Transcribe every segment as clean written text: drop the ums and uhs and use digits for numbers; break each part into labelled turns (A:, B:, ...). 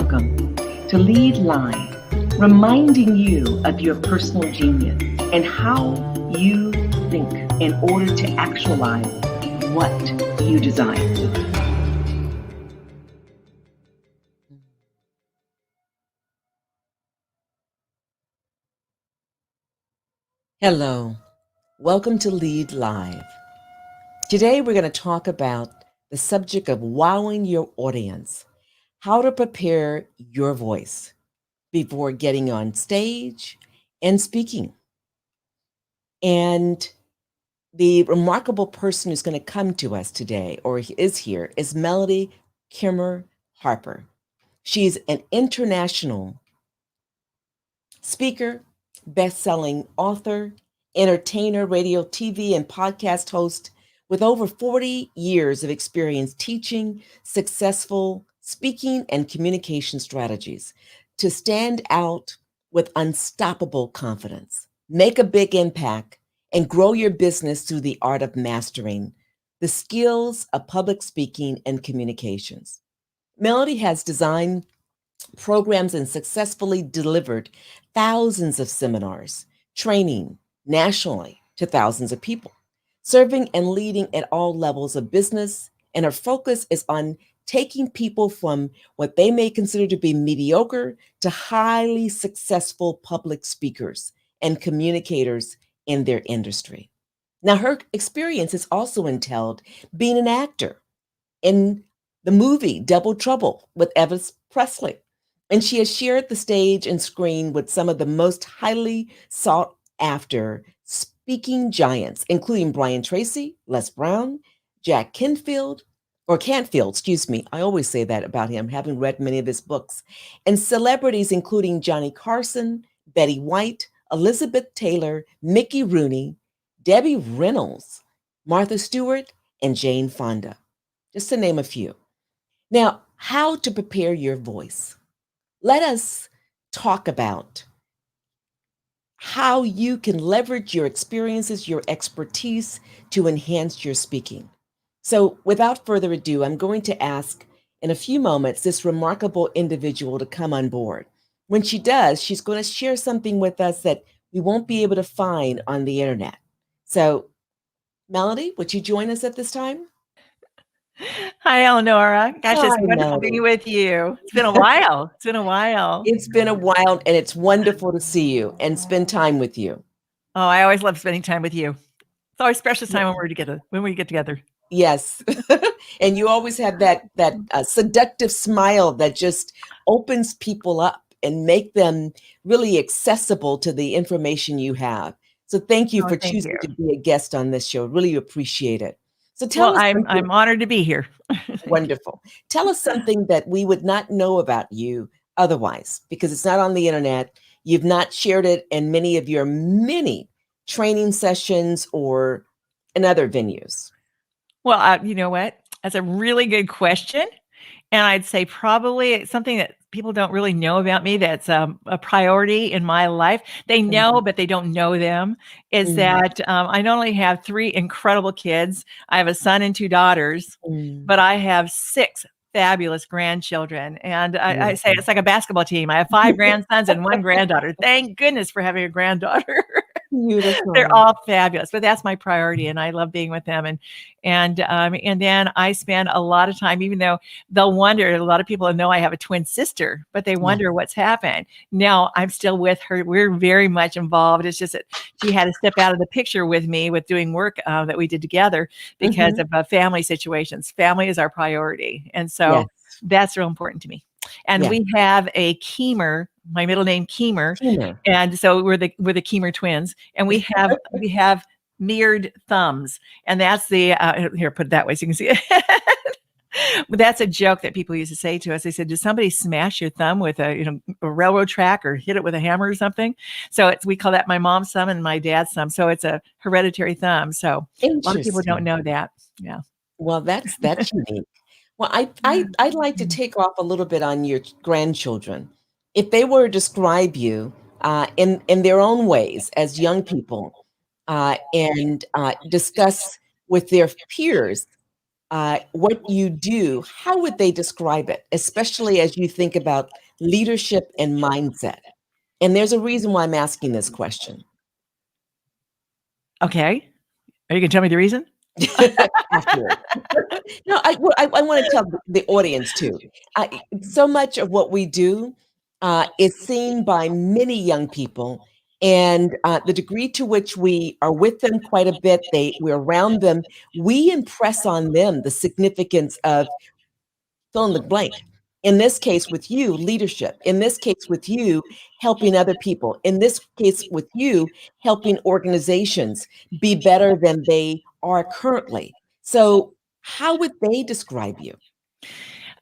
A: Welcome to Lead Live, reminding you of your personal genius and how you think in order to actualize what you desire. Hello, welcome to Lead Live. Today we're going to talk about the subject of wowing your audience, how to prepare your voice before getting on stage and speaking. And the remarkable person who's going to come to us today, or is here, is Keymer Harper. She's an international speaker, best-selling author, entertainer, radio, TV, and podcast host with over 40 years of experience teaching successful speaking and communication strategies to stand out with unstoppable confidence, make a big impact, and grow your business through the art of mastering the skills of public speaking and communications. Melody has designed programs and successfully delivered thousands of seminars, training nationally to thousands of people, serving and leading at all levels of business. And her focus is on taking people from what they may consider to be mediocre to highly successful public speakers and communicators in their industry. Now, her experience has also entailed being an actor in the movie Double Trouble with Elvis Presley. And she has shared the stage and screen with some of the most highly sought after speaking giants, including Brian Tracy, Les Brown, Jack Canfield, excuse me. I always say that about him, having read many of his books, and celebrities including Johnny Carson, Betty White, Elizabeth Taylor, Mickey Rooney, Debbie Reynolds, Martha Stewart, and Jane Fonda, just to name a few. Now, how to prepare your voice. Let us talk about how you can leverage your experiences, your expertise to enhance your speaking. So without further ado, I'm going to ask in a few moments this remarkable individual to come on board. When she does, she's going to share something with us that we won't be able to find on the internet. So Melody, would you join us at this time?
B: Hi, Elnora. Gosh, it's
A: Hi,
B: wonderful
A: Melody.
B: being with you. It's been a while. It's been a while.
A: It's been a while, and it's wonderful to see you and spend time with you.
B: Oh, I always love spending time with you. It's always precious time when we're together, when we get together.
A: Yes. And you always have that seductive smile that just opens people up and make them really accessible to the information you have. So thank you
B: Oh,
A: for
B: thank
A: choosing
B: you.
A: to be a guest on this show. Really appreciate it. So tell
B: Well,
A: us
B: I'm
A: something
B: honored to be here.
A: wonderful. Tell us something that we would not know about you otherwise, because it's not on the internet. You've not shared it in many of your many training sessions or in other venues.
B: Well, you know what? That's a really good question. And I'd say probably it's something that people don't really know about me that's a priority in my life. They know, but they don't know them, is
A: Mhm.
B: that I not only have 3 incredible kids, I have a son and 2 daughters,
A: Mm.
B: but I have 6 fabulous grandchildren. And I say
A: Beautiful.
B: it's like a basketball team. I have 5 grandsons and 1 granddaughter. Thank goodness for having a granddaughter. They're
A: Beautiful.
B: all fabulous, but that's my priority, and I love being with them. And then I spend a lot of time, even though they'll wonder. A lot of people know I have a twin sister, but they
A: Yeah.
B: wonder what's happened. Now I'm still with her. We're very much involved. It's just that she had to step out of the picture with me with doing work that we did together because
A: Mhm.
B: of family situations. Family is our priority, and so
A: Yes.
B: that's real important to me. And
A: Yeah.
B: we have a Keymer, my middle name Keymer,
A: Keymer.
B: and so we're the Keymer twins, and we have mirrored thumbs, and that's the here, put it that way so you can see it. But that's a joke that people used to say to us. They said, "Did somebody smash your thumb with a railroad track or hit it with a hammer or something?" So we call that my mom's thumb and my dad's thumb. So it's a hereditary thumb. So a lot of people don't
A: Interesting.
B: know that. Yeah.
A: Well, that's unique. Well, I'd like to take off a little bit on your grandchildren. If they were to describe you in their own ways as young people and discuss with their peers what you do, how would they describe it, especially as you think about leadership and mindset? And there's a reason why I'm asking this question.
B: Okay. Are you going to tell me the reason?
A: Afterward. No, I want to tell the audience too. So much of what we do is seen by many young people, and the degree to which we are with them quite a bit, we're around them, we impress on them the significance of fill in the blank. In this case, with you, leadership. In this case, with you, helping other people. In this case, with you, helping organizations be better than they are currently. So, how would they describe you?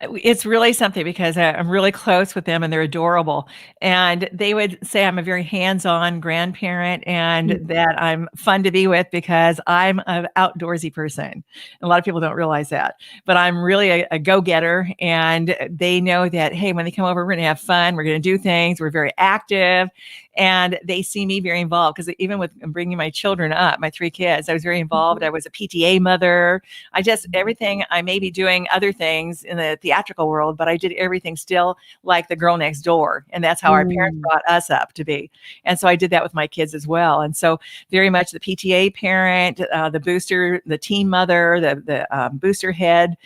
B: It's really something because I'm really close with them and they're adorable. And they would say I'm a very hands-on grandparent and that I'm fun to be with because I'm an outdoorsy person. A lot of people don't realize that, but I'm really a go-getter. And they know that, hey, when they come over, we're going to have fun. We're going to do things. We're very active. And they see me very involved because even with bringing my children up, my 3 kids, I was very involved. I was a PTA mother. I just, everything, I may be doing other things in the theatrical world, but I did everything still like the girl next door. And that's how our parents brought us up to be. And so I did that with my kids as well. And so very much the PTA parent, the booster, the team mother, the booster head,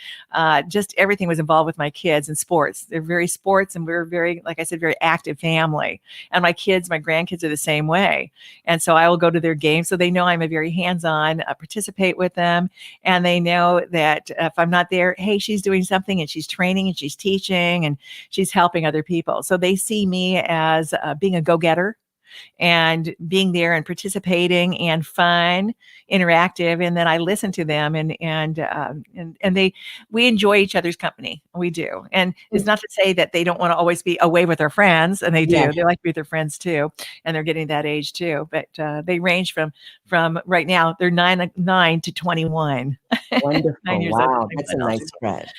B: just everything was involved with my kids and sports. They're very sports and we're very, like I said, very active family. And my kids, my grandkids are the same way. And so I will go to their games. So they know I'm a very hands-on, participate with them. And they know that if I'm not there, hey, she's doing something and she's training and she's teaching and she's helping other people. So they see me as being a go-getter and being there and participating and fun, interactive, and then I listen to them and we enjoy each other's company. We do, and it's not to say that they don't want to always be away with their friends, and they do.
A: Yeah.
B: They like to be with their friends too, and they're getting that age too. But they range from right now they're 9 to 21. 9
A: Wonderful.
B: years old.
A: Wow. That's a nice spread.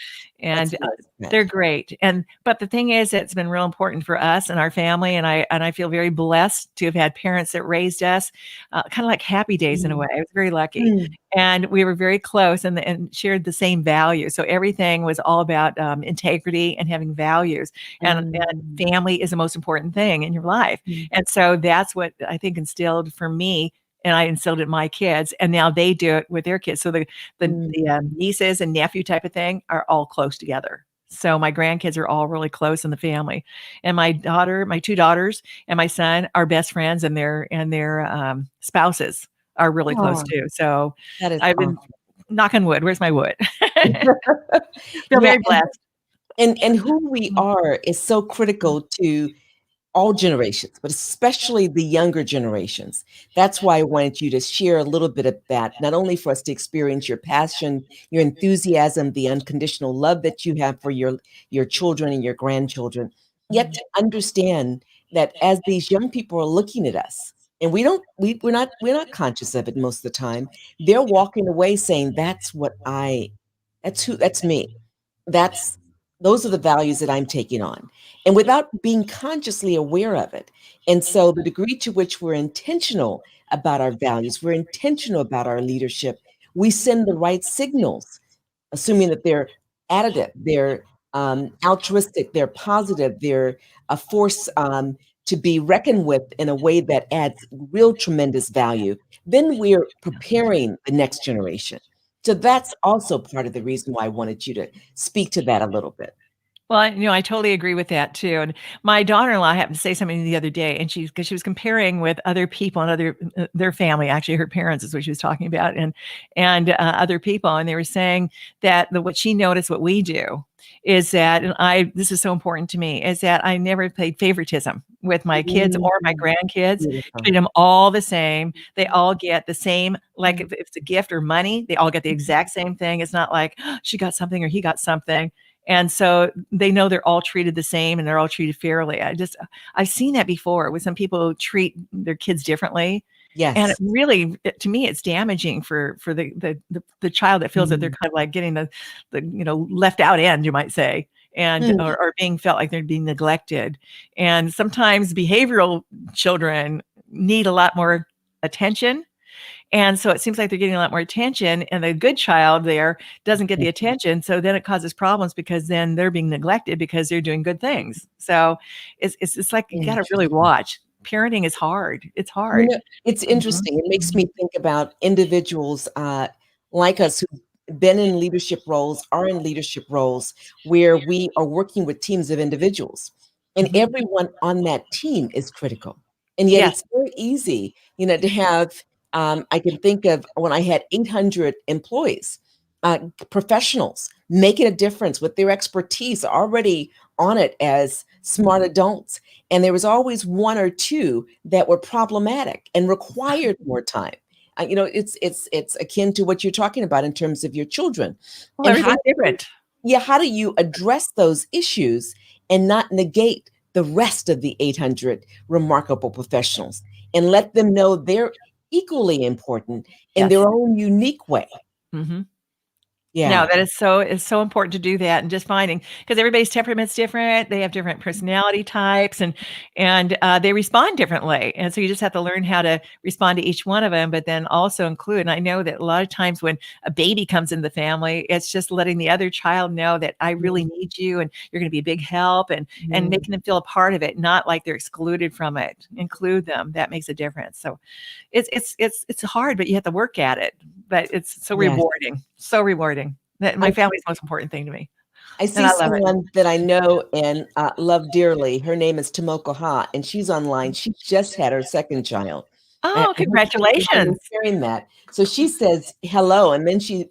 B: And
A: That's a nice spread.
B: they're great. But the thing is, it's been real important for us and our family. And I feel very blessed to have had parents that raised us, kind of like happy days in a way. I was very lucky. And we were very close and shared the same values. So everything was all about integrity and having values. And family is the most important thing in your life. And so that's what I think instilled for me. And I instilled it in my kids, and now they do it with their kids. So the nieces and nephew type of thing are all close together. So my grandkids are all really close in the family, and my 2 daughters, and my son are best friends, and their spouses are really close too. So
A: That is
B: I've been knocking wood. Where's my wood?
A: awesome.
B: Feel
A: Yeah,
B: very blessed.
A: and who we are is so critical to all generations, but especially the younger generations. That's why I wanted you to share a little bit of that, not only for us to experience your passion, your enthusiasm, the unconditional love that you have for your children and your grandchildren, yet to understand that as these young people are looking at us, and we're not conscious of it most of the time, they're walking away saying, that's me. That's those are the values that I'm taking on, and without being consciously aware of it. And so the degree to which we're intentional about our values, we're intentional about our leadership, we send the right signals, assuming that they're additive, they're altruistic, they're positive, they're a force to be reckoned with in a way that adds real tremendous value. Then we're preparing the next generation. So that's also part of the reason why I wanted you to speak to that a little bit.
B: Well, I totally agree with that too. And my daughter-in-law happened to say something the other day, and because she was comparing with other people and their family, actually her parents is what she was talking about, and other people, and they were saying that what she noticed, what we do, is that, and this is so important to me, is that I never played favoritism with my kids or my grandkids.
A: Beautiful.
B: Treat them all the same. They all get the same, like if it's a gift or money, they all get the exact same thing. It's not like she got something or he got something. And so they know they're all treated the same and they're all treated fairly. I've seen that before with some people treat their kids differently. And it
A: Yes.
B: really, to me, it's damaging for the child that feels that they're kind of like getting the left out end, you might say, and or being felt like they're being neglected. And sometimes behavioral children need a lot more attention And so it seems like they're getting a lot more attention, and the good child there doesn't get the attention. So then it causes problems because then they're being neglected because they're doing good things. So it's like you got to really
A: Interesting.
B: watch. Parenting is hard. It's
A: You
B: hard.
A: know, it's
B: Mhm.
A: interesting. It makes me think about individuals like us who've been in leadership roles, are in leadership roles where we are working with teams of individuals, and
B: Mhm.
A: everyone on that team is critical. And yet,
B: Yes.
A: it's very easy, to have. I can think of when I had 800 employees, professionals making a difference with their expertise already on it as smart adults, and there was always one or two that were problematic and required more time. It's akin to what you're talking about in terms of your children,
B: Well,
A: and how
B: everybody's different.
A: yeah, how do you address those issues and not negate the rest of the 800 remarkable professionals and let them know they're equally important in their
B: Yes.
A: own unique way?
B: Mhm. No,
A: Yeah.
B: that is so it's so important to do that, and just finding because everybody's temperament's different, they have different personality types, and they respond differently, and so you just have to learn how to respond to each one of them, but then also include and I know that a lot of times when a baby comes in the family, it's just letting the other child know that I really
A: Mhm.
B: need you, and you're gonna be a big help, and
A: Mhm.
B: making them feel a part of it, not like they're excluded from it. Include them, that makes a difference. So it's hard, but you have to work at it. But it's so
A: Yes.
B: rewarding, so rewarding. That
A: I
B: my family's the most important thing to me,
A: I
B: and
A: see
B: I love it.
A: someone that I know and love dearly. Her name is Tomoko Ha, and she's online. She just had her second child.
B: Oh,
A: I hope you don't mind me
B: congratulations.
A: sharing that. So she says hello, and then she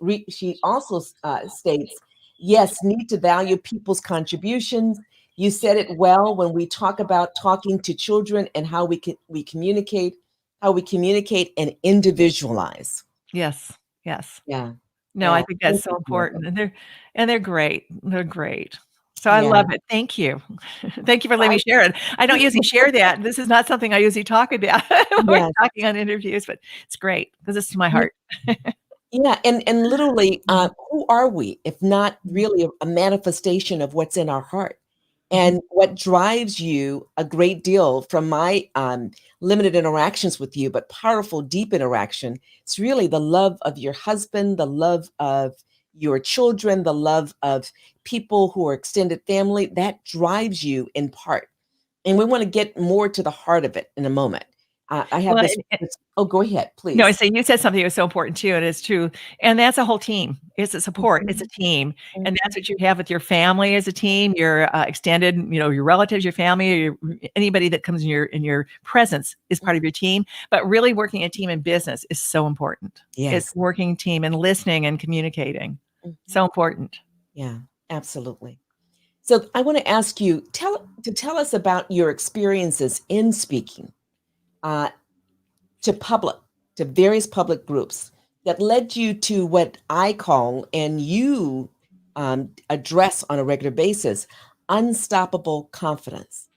A: also states, "Yes, need to value people's contributions. You said it well when we talk about talking to children and how how we communicate and individualize."
B: Yes, yes.
A: Yeah,
B: No, I
A: yeah.
B: think that's
A: Thank
B: so
A: you,
B: important,
A: Tomoko.
B: and they're great. They're great. So I
A: Yeah.
B: love it. Thank you. Thank you for letting me share it. I don't usually share that. This is not something I usually talk about when we're
A: Yeah.
B: talking on interviews, but it's great because it's to my heart.
A: Yeah, and literally,
B: Mhm,
A: who are we if not
B: mhm,
A: really a manifestation of what's in our heart?
B: mhm.
A: And what drives you a great deal from my limited interactions with you, but powerful, deep interaction, it's really the love of your husband, the love of your children, the love of people who are extended family. That drives you in part. And we want to get more to the heart of it in a moment. I have
B: Well,
A: oh, go ahead,
B: no, I
A: please.
B: say you said something that was so important too, and it's true. And that's a whole team. It's a support. It's a
A: Mhm,
B: team, and
A: mhm,
B: that's what you have with your family as a team. Your extended, your relatives, your family, or anybody that comes in your presence is part of your team. But really, working a team in business is so important. It's
A: yes.
B: working team and listening and communicating.
A: Mhm.
B: So important.
A: Yeah, absolutely. So I want to ask you tell us about your experiences in speaking uh, to public to various public groups that led you to what I call and you address on a regular basis unstoppable confidence.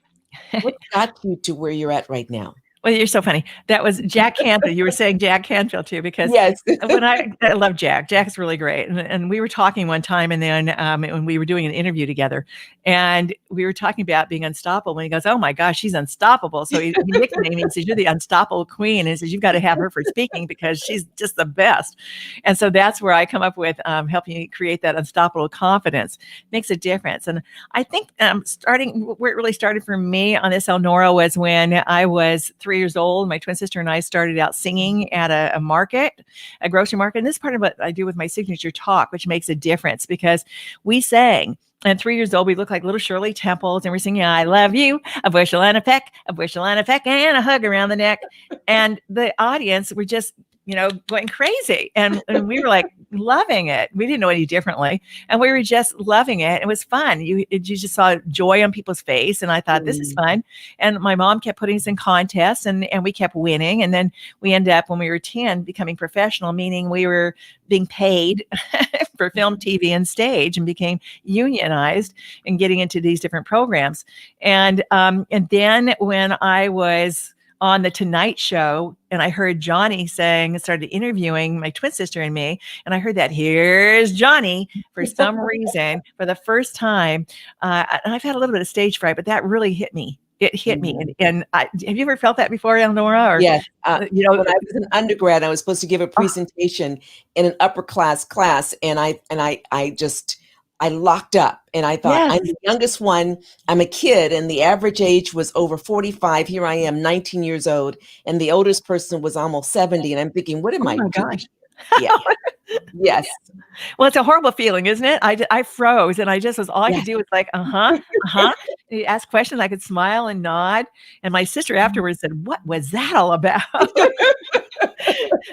A: What got you to where you're at right now?
B: Well, you're so funny. That was Jack Canfield. You were saying Jack Canfield too, because
A: Yes.
B: when I love Jack. Jack's really great, and we were talking one time, and then when we were doing an interview together, and we were talking about being unstoppable. And he goes, "Oh my gosh, she's unstoppable!" So he nicknamed me and says, "You're the unstoppable queen," and he says, "You've got to have her for speaking because she's just the best." And so that's where I come up with helping you create that unstoppable confidence makes a difference. And I think starting where it really started for me on this Elnora was when I was 3 years old. My twin sister and I started out singing at a market, a grocery market. And this is part of what I do with my signature talk, which makes a difference because we sang. And 3 years old, we looked like little Shirley Temples, and we're singing, "I love you, a bushel and a peck, a bushel and a peck, and a hug around the neck." And the audience were just, going crazy. And we were like loving it. We didn't know any differently. And we were just loving it. It was fun. You just saw joy on people's face. And I thought, this is
A: Mm,
B: fun. And my mom kept putting us in contests, and we kept winning. And then we ended up, when we were 10, becoming professional, meaning we were being paid for film, TV, and stage, and became unionized and getting into these different programs. And then when I was on the Tonight Show, and I heard Johnny saying, started interviewing my twin sister and me, and I heard that here's Johnny for some reason for the first time. And I've had a little bit of stage fright, but that really hit me. It hit me.
A: Mhm.
B: And have you ever felt that before, Elnora? Or,
A: Yes.
B: you know,
A: When I was an undergrad, I was supposed to give a presentation in an upper class, and I locked up, and I thought,
B: yes.
A: I'm the youngest one. I'm a kid, and the average age was over 45. Here I am, 19 years old, and the oldest person was almost 70. And I'm thinking, what am
B: Oh
A: I
B: my
A: doing?
B: gosh.
A: Yeah. Yes.
B: Well, it's a horrible feeling, isn't it? I froze, and I just was all I could
A: Yes.
B: do was like, "Uh-huh, uh-huh." You ask questions, I could smile and nod, and my sister afterwards said, "What was that all about?"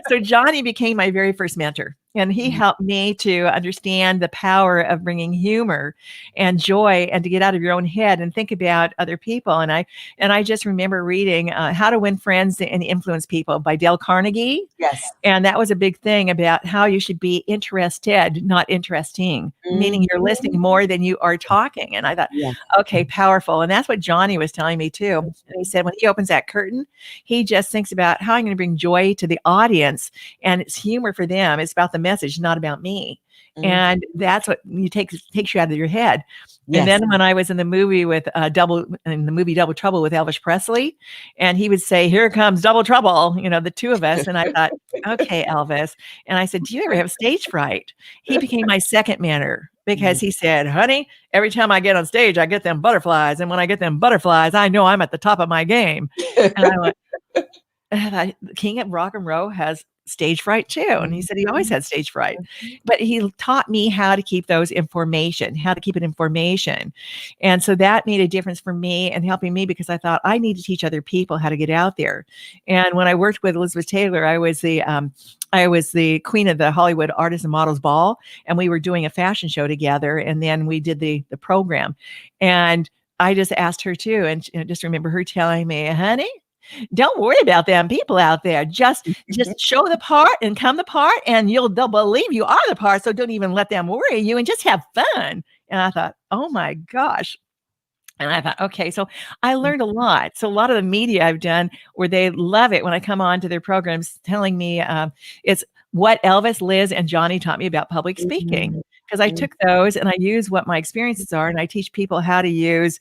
B: So Johnny became my very first mentor, and he helped me to understand the power of bringing humor and joy and to get out of your own head and think about other people. And I just remember reading How to Win Friends and Influence People by Dale Carnegie.
A: Yes.
B: And that was a big thing about how you should be interested, not interesting, meaning you're listening
A: Mhm.
B: more than you are talking. And I thought,
A: Yes.
B: okay, powerful. And that's what Johnny was telling me too. And he said when he opens that curtain, he just thinks about how I'm going to bring joy to the audience, and it's humor for them. It's about the message, not about me.
A: Mhm.
B: And that's what takes you out of your head. And
A: Yes.
B: then when I was in the movie Double Trouble with Elvis Presley, and he would say, "Here comes double trouble," the two of us. And I thought, okay, Elvis. And I said, "Do you ever have stage fright?" He became my second mentor because
A: Mhm.
B: he said, "Honey, every time I get on stage, I get them butterflies. And when I get them butterflies, I know I'm at the top of my game." And I went, the king of rock and roll has stage fright too. And he said he always
A: Mhm.
B: had stage fright,
A: Mhm.
B: but he taught me how to keep how to keep it information. And so that made a difference for me and helping me because I thought I need to teach other people how to get out there. And when I worked with Elizabeth Taylor, I was the queen of the Hollywood Artists and Models Ball, and we were doing a fashion show together. And then we did the program, and I just asked her too, and just remember her telling me, "Honey, don't worry about them people out there. Just show the part and come the part, and they'll believe you are the part. So don't even let them worry you, and just have fun." And I thought, oh my gosh. And I thought, okay, so I learned a lot. So a lot of the media I've done where they love it when I come on to their programs telling me it's what Elvis, Liz, and Johnny taught me about public speaking.
A: Mhm.
B: Because I
A: Mhm.
B: took those and I use what my experiences are, and I teach people how to use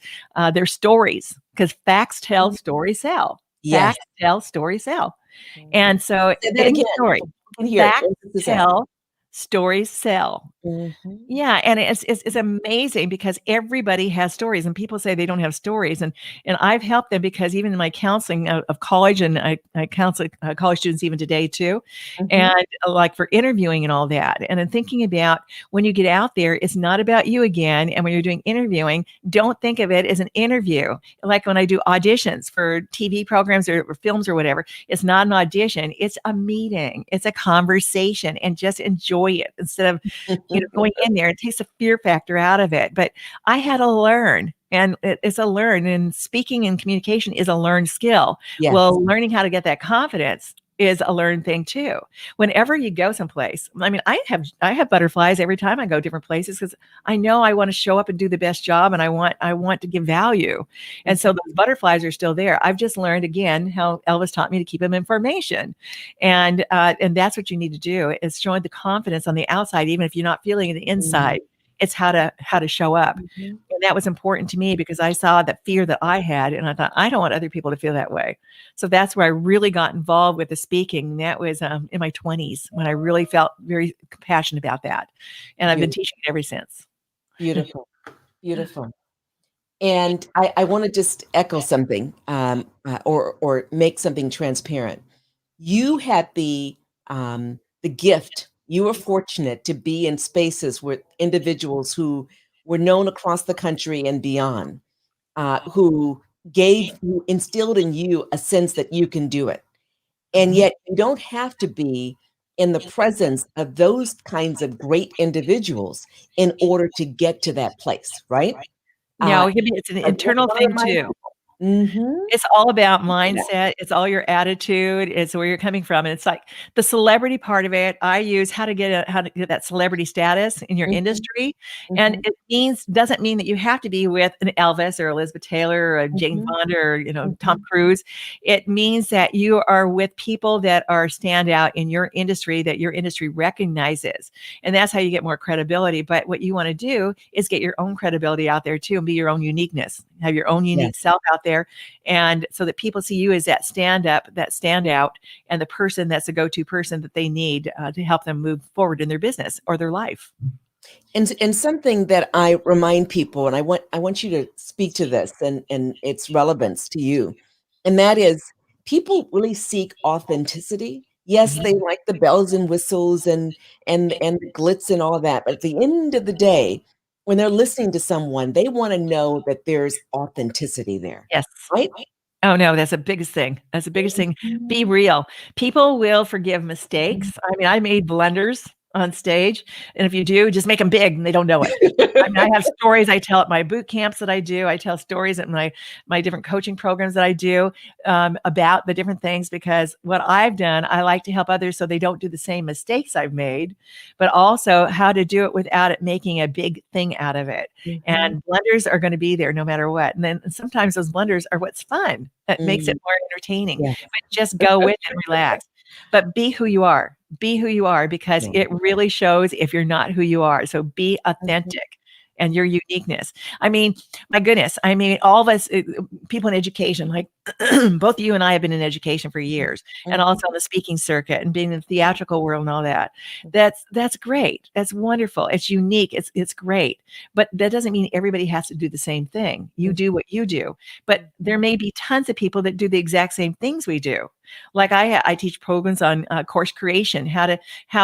B: their stories because facts tell, stories sell.
A: Yes.
B: Facts tell, stories sell.
A: Mhm.
B: And so
A: Say that
B: any
A: again.
B: story,
A: I can hear it.
B: facts
A: Emphasis that.
B: tell, stories sell.
A: Mhm.
B: Yeah, and it's amazing because everybody has stories, and people say they don't have stories, and I've helped them because even in my counseling of college, and I counsel college students even today too,
A: Mhm.
B: and like for interviewing and all that, and then thinking about when you get out there, it's not about you again, and when you're doing interviewing, don't think of it as an interview. Like when I do auditions for TV programs or films or whatever, it's not an audition; it's a meeting, it's a conversation, and just enjoy it instead of going in there. It takes the fear factor out of it. But I had to learn, and it's a learn, and speaking and communication is a learned skill.
A: Yes.
B: Well, learning how to get that confidence is a learned thing too. Whenever you go someplace, I mean, I have butterflies every time I go different places because I know I want to show up and do the best job, and I want to give value. And so those butterflies are still there. I've just learned again how Elvis taught me to keep them information. And that's what you need to do is showing the confidence on the outside, even if you're not feeling it the
A: Mhm.
B: inside. It's how to show up.
A: Mhm.
B: And that was important to me because I saw that fear that I had, and I thought, I don't want other people to feel that way. So that's where I really got involved with the speaking. That was in my 20s when I really felt very passionate about that. And I've been
A: Beautiful.
B: teaching it ever since.
A: Beautiful. Beautiful. And I want to just echo something, or make something transparent. You had the gift. You were fortunate to be in spaces with individuals who were known across the country and beyond, who who instilled in you a sense that you can do it. And
B: Mhm.
A: yet you don't have to be in the presence of those kinds of great individuals in order to get to that place, right? Uh,
B: No, it can be it's an internal
A: one of
B: thing
A: my
B: too.
A: Mhm.
B: It's all about
A: Yeah.
B: mindset, it's all your attitude, it's where you're coming from, and it's like the celebrity part of it, I use how to get that celebrity status in your
A: Mhm.
B: industry, and
A: Mhm.
B: it doesn't mean that you have to be with an Elvis or Elizabeth Taylor or a Jane
A: Mhm.
B: Fonda or, Tom
A: Mhm.
B: Cruise. It means that you are with people that are standout in your industry that your industry recognizes, and that's how you get more credibility. But what you wanna do is get your own credibility out there too and be your own uniqueness, have your own
A: Yes.
B: unique self out there, and so that people see you as that stand up, that standout, and the person that's a go-to person that they need to help them move forward in their business or their life.
A: And something that I remind people, and I want you to speak to this and its relevance to you, and that is people really seek authenticity. Yes, they
B: Mhm.
A: like the bells and whistles and the glitz and all that, but at the end of the day, when they're listening to someone, they want to know that there's authenticity there,
B: Yes.
A: right?
B: Oh, no, that's the biggest thing. That's the biggest thing. Be real. People will forgive mistakes. I mean, I made blunders on stage, and if you do, just make them big and they don't know it. I mean, I have stories I tell at my boot camps that I do. I tell stories at my different coaching programs that I do about the different things, because what I've done, I like to help others so they don't do the same mistakes I've made, but also how to do it without it making a big thing out of it.
A: Mhm.
B: And blunders are going to be there no matter what. And then sometimes those blunders are what's fun. That makes it
A: Mm,
B: more entertaining.
A: yeah,
B: But just go with it, relax. But be who you are. Be who you are, because
A: yeah.
B: it really shows if you're not who you are. So be
A: Mhm,
B: authentic and your uniqueness. I mean, my goodness. I mean, all of us, people in education, like both you and I have been in education for years, and
A: mhm,
B: also on the speaking circuit and being in the theatrical world and all that. That's great. That's wonderful. It's unique. It's great. But that doesn't mean everybody has to do the same thing. You
A: mhm,
B: do what you do. But there may be tons of people that do the exact same things we do. Like I teach programs on course creation, how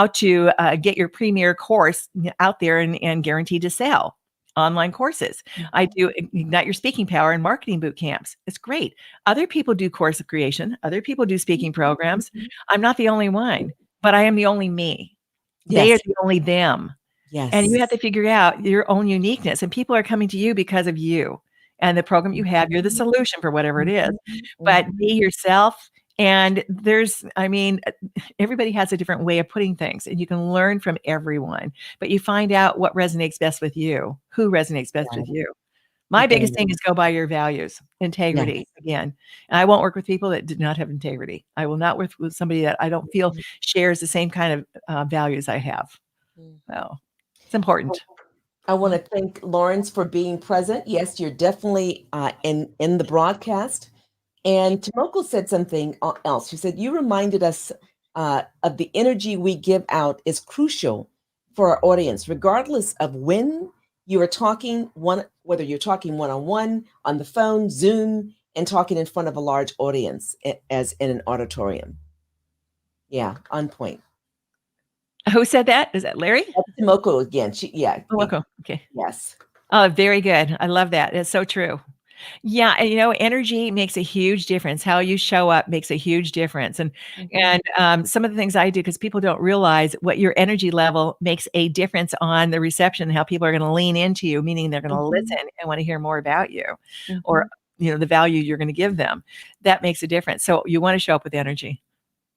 B: to get your premier course out there and guaranteed to sell online courses. I do Ignite Your Speaking Power and marketing boot camps. It's great. Other people do course creation. Other people do speaking programs. I'm not the only one, but I am the only me. They are
A: yes,
B: the only them. And you have
A: yes.
B: to figure out your own uniqueness, and people are coming to you because of you and the program you have. You're the solution for whatever it is.
A: Mhm,
B: But be
A: mhm.
B: yourself. And I mean, everybody has a different way of putting things, and you can learn from everyone. But you find out what resonates best with you, who resonates best with
A: Right,
B: you. My biggest
A: right.
B: thing is go by your values, integrity
A: Yes.
B: again. And I won't work with people that did not have integrity. I will not work with somebody that I don't feel shares the same kind of values I have.
A: Mhm.
B: So it's important.
A: I want to thank Lawrence for being present. Yes, you're definitely in the broadcast. And Tomoko said something else. She said, "You reminded us of the energy we give out is crucial for our audience, regardless of when you are talking whether you're talking one on one, on the phone, Zoom, and talking in front of a large audience, as in an auditorium." Yeah, on point.
B: Who said that? Is that Larry?
A: Tomoko again. Yeah,
B: Oh, welcome. Okay.
A: yes.
B: Oh, very good. I love that. It's so true. Yeah, and energy makes a huge difference. How you show up makes a huge difference. And
A: Mhm,
B: and some of the things I do, because people don't realize what your energy level makes a difference on the reception, how people are going to lean into you, meaning they're going to
A: mhm,
B: listen and want to hear more about you, or
A: mhm.
B: the value you're going to give them. That makes a difference. So you want to show up with energy.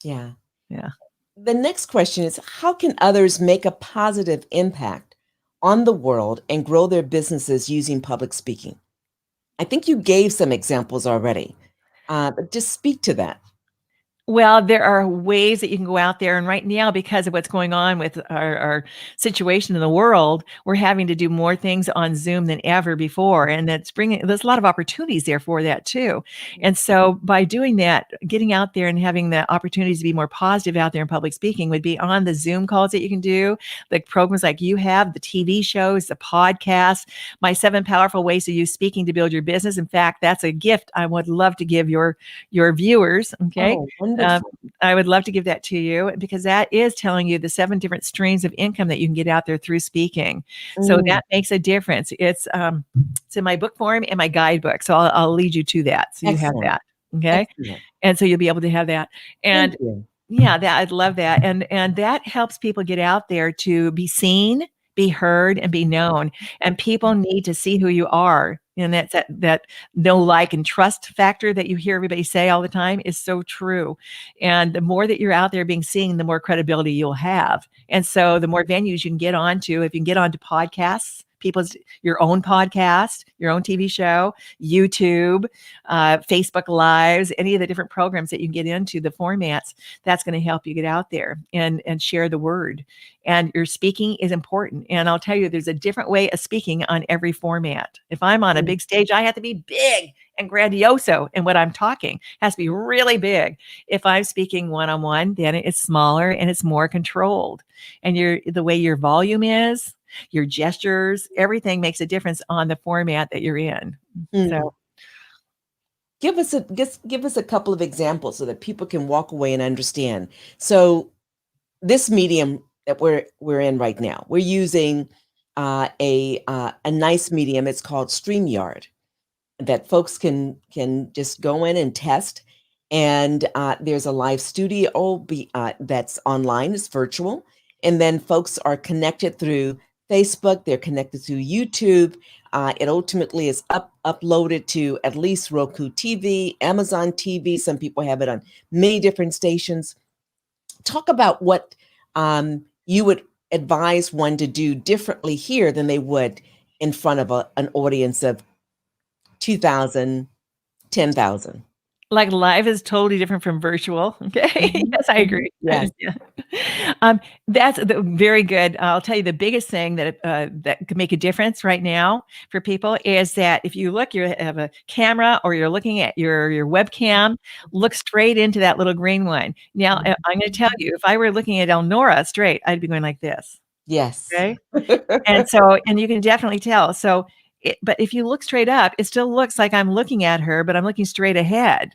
A: Yeah.
B: Yeah.
A: The next question is, how can others make a positive impact on the world and grow their businesses using public speaking? I think you gave some examples already, but just speak to that.
B: Well, there are ways that you can go out there, and right now, because of what's going on with our situation in the world, we're having to do more things on Zoom than ever before, and there's a lot of opportunities there for that too. And so, by doing that, getting out there and having the opportunities to be more positive out there in public speaking would be on the Zoom calls that you can do, the programs like you have, the TV shows, the podcasts, my 7 powerful ways to use speaking to build your business. In fact, that's a gift I would love to give your viewers. Okay.
A: Oh,
B: Um,
A: wonderful.
B: I would love to give that to you, because that is telling you the 7 different streams of income that you can get out there through speaking. So
A: Mm,
B: that makes a difference. It's in my book form and my guidebook. So I'll lead you to that. So you have
A: excellent.
B: that. Okay.
A: Excellent.
B: And so you'll be able to have that.
A: Thank
B: And
A: you.
B: yeah, that I'd love that. And that helps people get out there to be seen, be heard, and be known. And people need to see who you are. And that's that know, like, and trust factor that you hear everybody say all the time is so true. And the more that you're out there being seen, the more credibility you'll have. And so the more venues you can get onto, if you can get onto podcasts, your own podcast, your own TV show, YouTube, Facebook Lives, any of the different programs that you can get into, the formats, that's going to help you get out there and share the word. And your speaking is important. And I'll tell you, there's a different way of speaking on every format. If I'm on a big stage, I have to be big and grandioso in what I'm talking. It has to be really big. If I'm speaking one-on-one, then it's smaller and it's more controlled. And the way your volume is, your gestures, everything makes a difference on the format that you're in. So
A: give us a couple of examples so that people can walk away and understand. So this medium that we're in right now, we're using a nice medium. It's called StreamYard, that folks can just go in and test. And there's a live studio that's online, it's virtual. And then folks are connected through Facebook, they're connected through YouTube. It ultimately is uploaded to at least Roku TV, Amazon TV. Some people have it on many different stations. Talk about what you would advise one to do differently here than they would in front of an audience of 2,000, 10,000.
B: Like live is totally different from virtual. Okay. Yes, I agree.
A: Yes.
B: Yeah. That's very good. I'll tell you the biggest thing that that could make a difference right now for people is that if you have a camera or you're looking at your webcam, look straight into that little green one. Now, I'm going to tell you, if I were looking at Elnora straight, I'd be going like this.
A: Yes.
B: Okay. And you can definitely tell. So, but if you look straight up, it still looks like I'm looking at her, but I'm looking straight ahead.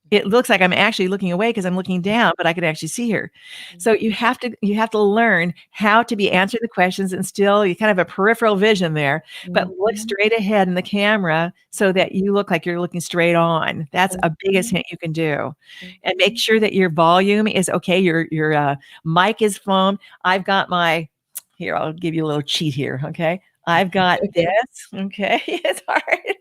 B: It looks like I'm actually looking away because I'm looking down, but I can actually see her. So you have to learn how to be answering the questions and still you kind of have a peripheral vision there, but look straight ahead in the camera so that you look like you're looking straight on. That's a biggest hint you can do. And make sure that your volume is okay. Your mic is firm. Here, I'll give you a little cheat here. Okay. I've got this. Okay. It's hard.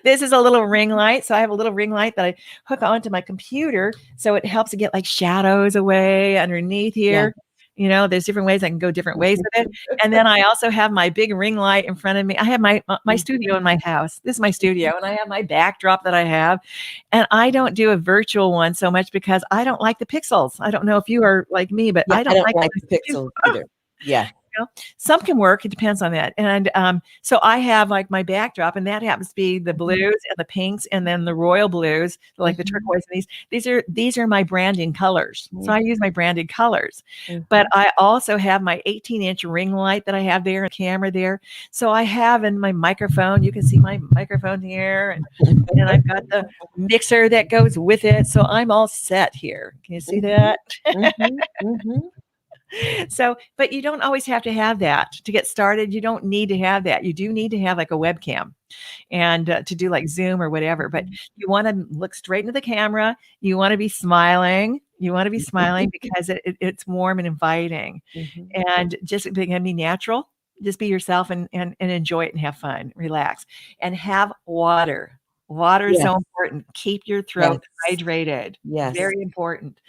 B: This is a little ring light. So I have a little ring light that I hook onto my computer. So it helps to get like shadows away underneath here. Yeah. There's different ways I can go different ways with it. And then I also have my big ring light in front of me. I have my studio in my house. This is my studio. And I have my backdrop that I have. And I don't do a virtual one so much because I don't like the pixels. I don't know if you are like me, but I don't like
A: the pixels either. Yeah.
B: Some can work. It depends on that. And so I have like my backdrop, and that happens to be the blues and the pinks, and then the royal blues, like the turquoise. And these are my branding colors. So I use my branded colors. But I also have my 18-inch ring light that I have there, and camera there. So I have in my microphone. You can see my microphone here, and I've got the mixer that goes with it. So I'm all set here. Can you see that? So, but you don't always have to have that to get started. You don't need to have that. You do need to have like a webcam and to do like Zoom or whatever, but you want to look straight into the camera. You want to be smiling. You want to be smiling because it's warm and inviting, and just be natural. Just be yourself and enjoy it and have fun, relax, and have water. Water is so important. Keep your throat hydrated.
A: Yes.
B: Very important.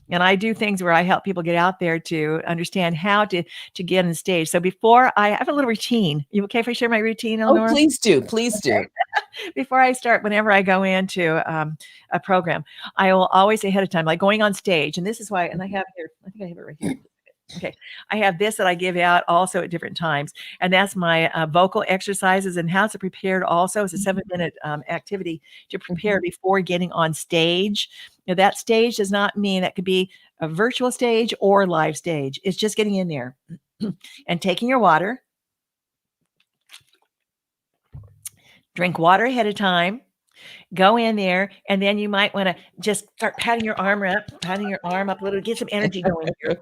B: And I do things where I help people get out there to understand how to get on stage. So before I have a little routine. You okay if I share my routine, Elnora?
A: Oh, please do. Please do.
B: Before I start, whenever I go into a program, I will always ahead of time, like going on stage. And this is why, and I have here, I think I have it right here. Okay. I have this that I give out also at different times. And that's my vocal exercises and how to prepare also. It's a 7-minute activity to prepare before getting on stage. Now, that stage does not mean that could be a virtual stage or live stage. It's just getting in there and taking your water. Drink water ahead of time. Go in there, and then you might want to just start patting your arm up a little, get some energy going here.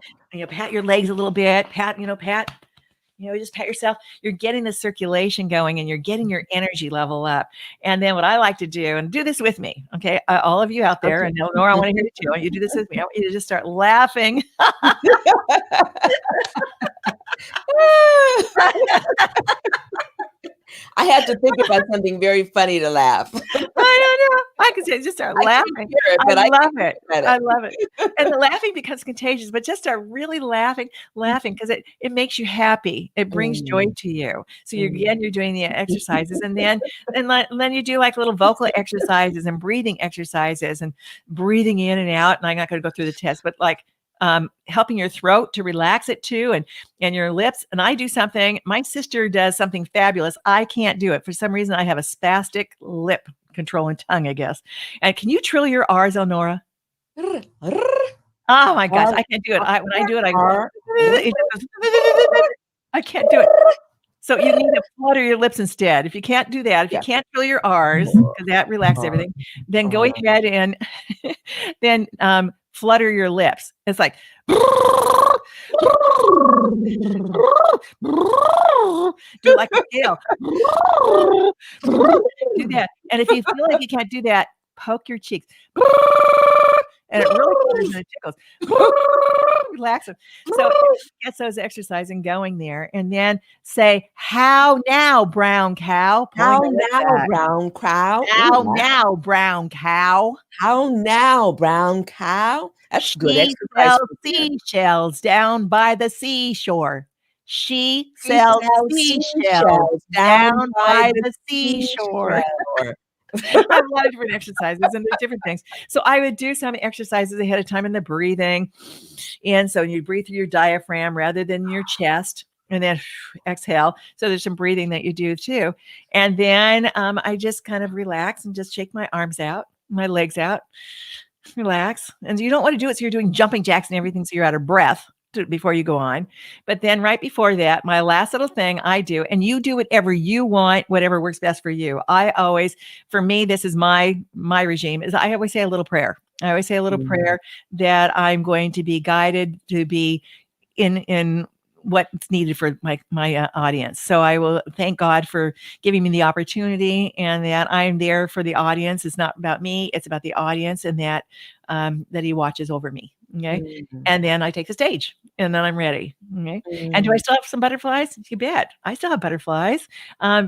B: Pat your legs a little bit, just pat yourself. You're getting the circulation going, and you're getting your energy level up. And then what I like to do, and do this with me, okay, all of you out there, and Elnora, I want to hear it too. I want you to do this with me. I want you to just start laughing.
A: I had to think about something very funny to laugh.
B: I don't know. I can just start
A: I can't
B: laughing.
A: hear it,
B: I
A: but I
B: love
A: can
B: it.
A: look
B: I
A: at
B: love it. And
A: it.
B: the laughing becomes contagious, but just start really laughing because it makes you happy. It brings joy
A: Mm,
B: to you. So
A: mm.
B: you're doing the exercises, and then you do like little vocal exercises and breathing exercises and breathing in and out. And I'm not going to go through the test, but like helping your throat to relax it too, and your lips. And I do something. My sister does something fabulous. I can't do it for some reason. I have a spastic lip control and tongue, I guess. And can you trill your R's, Elnora? Oh my gosh, I can't do it. When I do it, it just goes, I can't do it. So you need to flutter your lips instead. If you can't do that, if you
A: Yeah.
B: can't feel your R's, because that relaxes everything, then go ahead and then flutter your lips. It's like do it like a scale. Do that. And if you feel like you can't do that, poke your cheeks. And it really flutters and it tickles. Relax them. So gets those exercising going there. And then say, how now, brown cow? Pulling
A: How
B: the lips
A: now,
B: back.
A: brown cow? Ooh,
B: How
A: wow.
B: now, brown cow?
A: How now, brown cow? That's good
B: She
A: exercise
B: sells
A: for there.
B: seashells down by the seashore. She
A: She
B: sells
A: sells
B: seashells
A: seashells down
B: down
A: by
B: by
A: the
B: the seashore.
A: seashore.
B: I have a lot of different exercises and there's different things. So I would do some exercises ahead of time in the breathing. And so you breathe through your diaphragm rather than your chest. And then exhale. So there's some breathing that you do too. And then I just kind of relax and just shake my arms out, my legs out, relax. And you don't want to do it so you're doing jumping jacks and everything so you're out of breath before you go on. But then right before that, my last little thing I do, and you do whatever you want, whatever works best for you. I always, for me, this is my regime, is I always say a little prayer. I always say a little prayer that I'm going to be guided to be in what's needed for my audience. So I will thank God for giving me the opportunity and that I'm there for the audience. It's not about me, it's about the audience, and that that he watches over me. Okay. And then I take the stage and then I'm ready. Okay. And do I still have some butterflies? You bet. I still have butterflies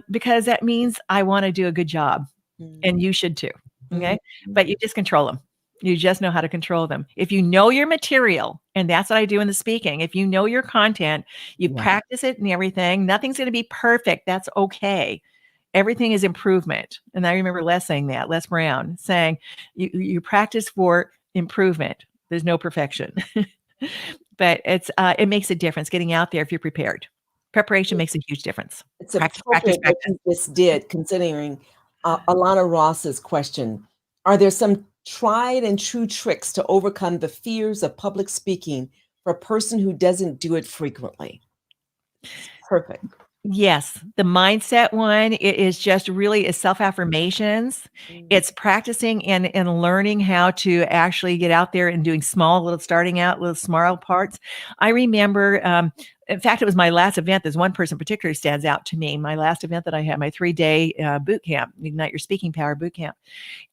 B: because that means I want to do a good job and you should too. Okay. But you just control them. You just know how to control them. If you know your material, and that's what I do in the speaking, if you know your content, you practice it and everything, nothing's going to be perfect. That's okay. Everything is improvement. And I remember Les saying that, Les Brown saying, you practice for improvement. There's no perfection. But it makes a difference getting out there if you're prepared. Preparation makes a huge difference.
A: It's
B: Practice, practice,
A: appropriate what
B: practice.
A: you just did, considering Alana Ross's question. Are there some tried and true tricks to overcome the fears of public speaking for a person who doesn't do it frequently? Perfect.
B: Yes, the mindset one, it is just really is self-affirmations. It's practicing and learning how to actually get out there and doing small little starting out little small parts. I remember, in fact, it was my last event. There's one person particularly stands out to me. My last event that I had, my 3-day boot camp, Ignite Your Speaking Power boot camp.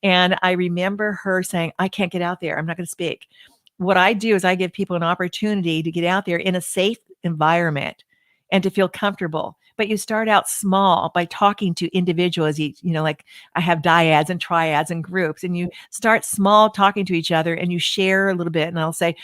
B: And I remember her saying, I can't get out there. I'm not going to speak. What I do is I give people an opportunity to get out there in a safe environment and to feel comfortable. But you start out small by talking to individuals, like I have dyads and triads and groups, and you start small talking to each other and you share a little bit. And I'll say,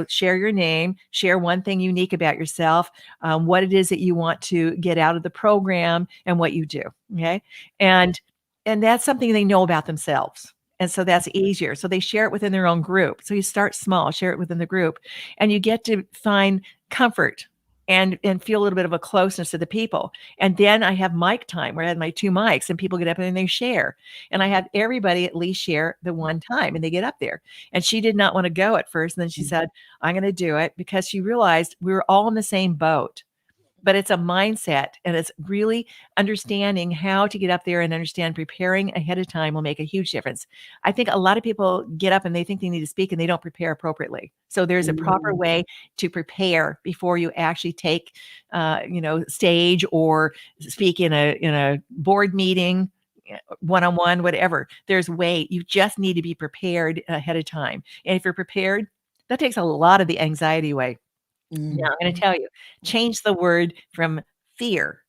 B: share your name, share one thing unique about yourself, what it is that you want to get out of the program and what you do. Okay. And that's something they know about themselves. And so that's easier. So they share it within their own group. So you start small, share it within the group, and you get to find comfort and feel a little bit of a closeness to the people. And then I have mic time where I had my 2 mics and people get up and they share. And I had everybody at least share the one time and they get up there. And she did not want to go at first. And then she said, I'm going to do it because she realized we were all in the same boat. But it's a mindset and it's really understanding how to get up there and understand preparing ahead of time will make a huge difference. I think a lot of people get up and they think they need to speak and they don't prepare appropriately. So there's a proper way to prepare before you actually take, stage or speak in a board meeting, one-on-one, whatever. There's way. You just need to be prepared ahead of time. And if you're prepared, that takes a lot of the anxiety away. Now I'm going to tell you, change the word from fear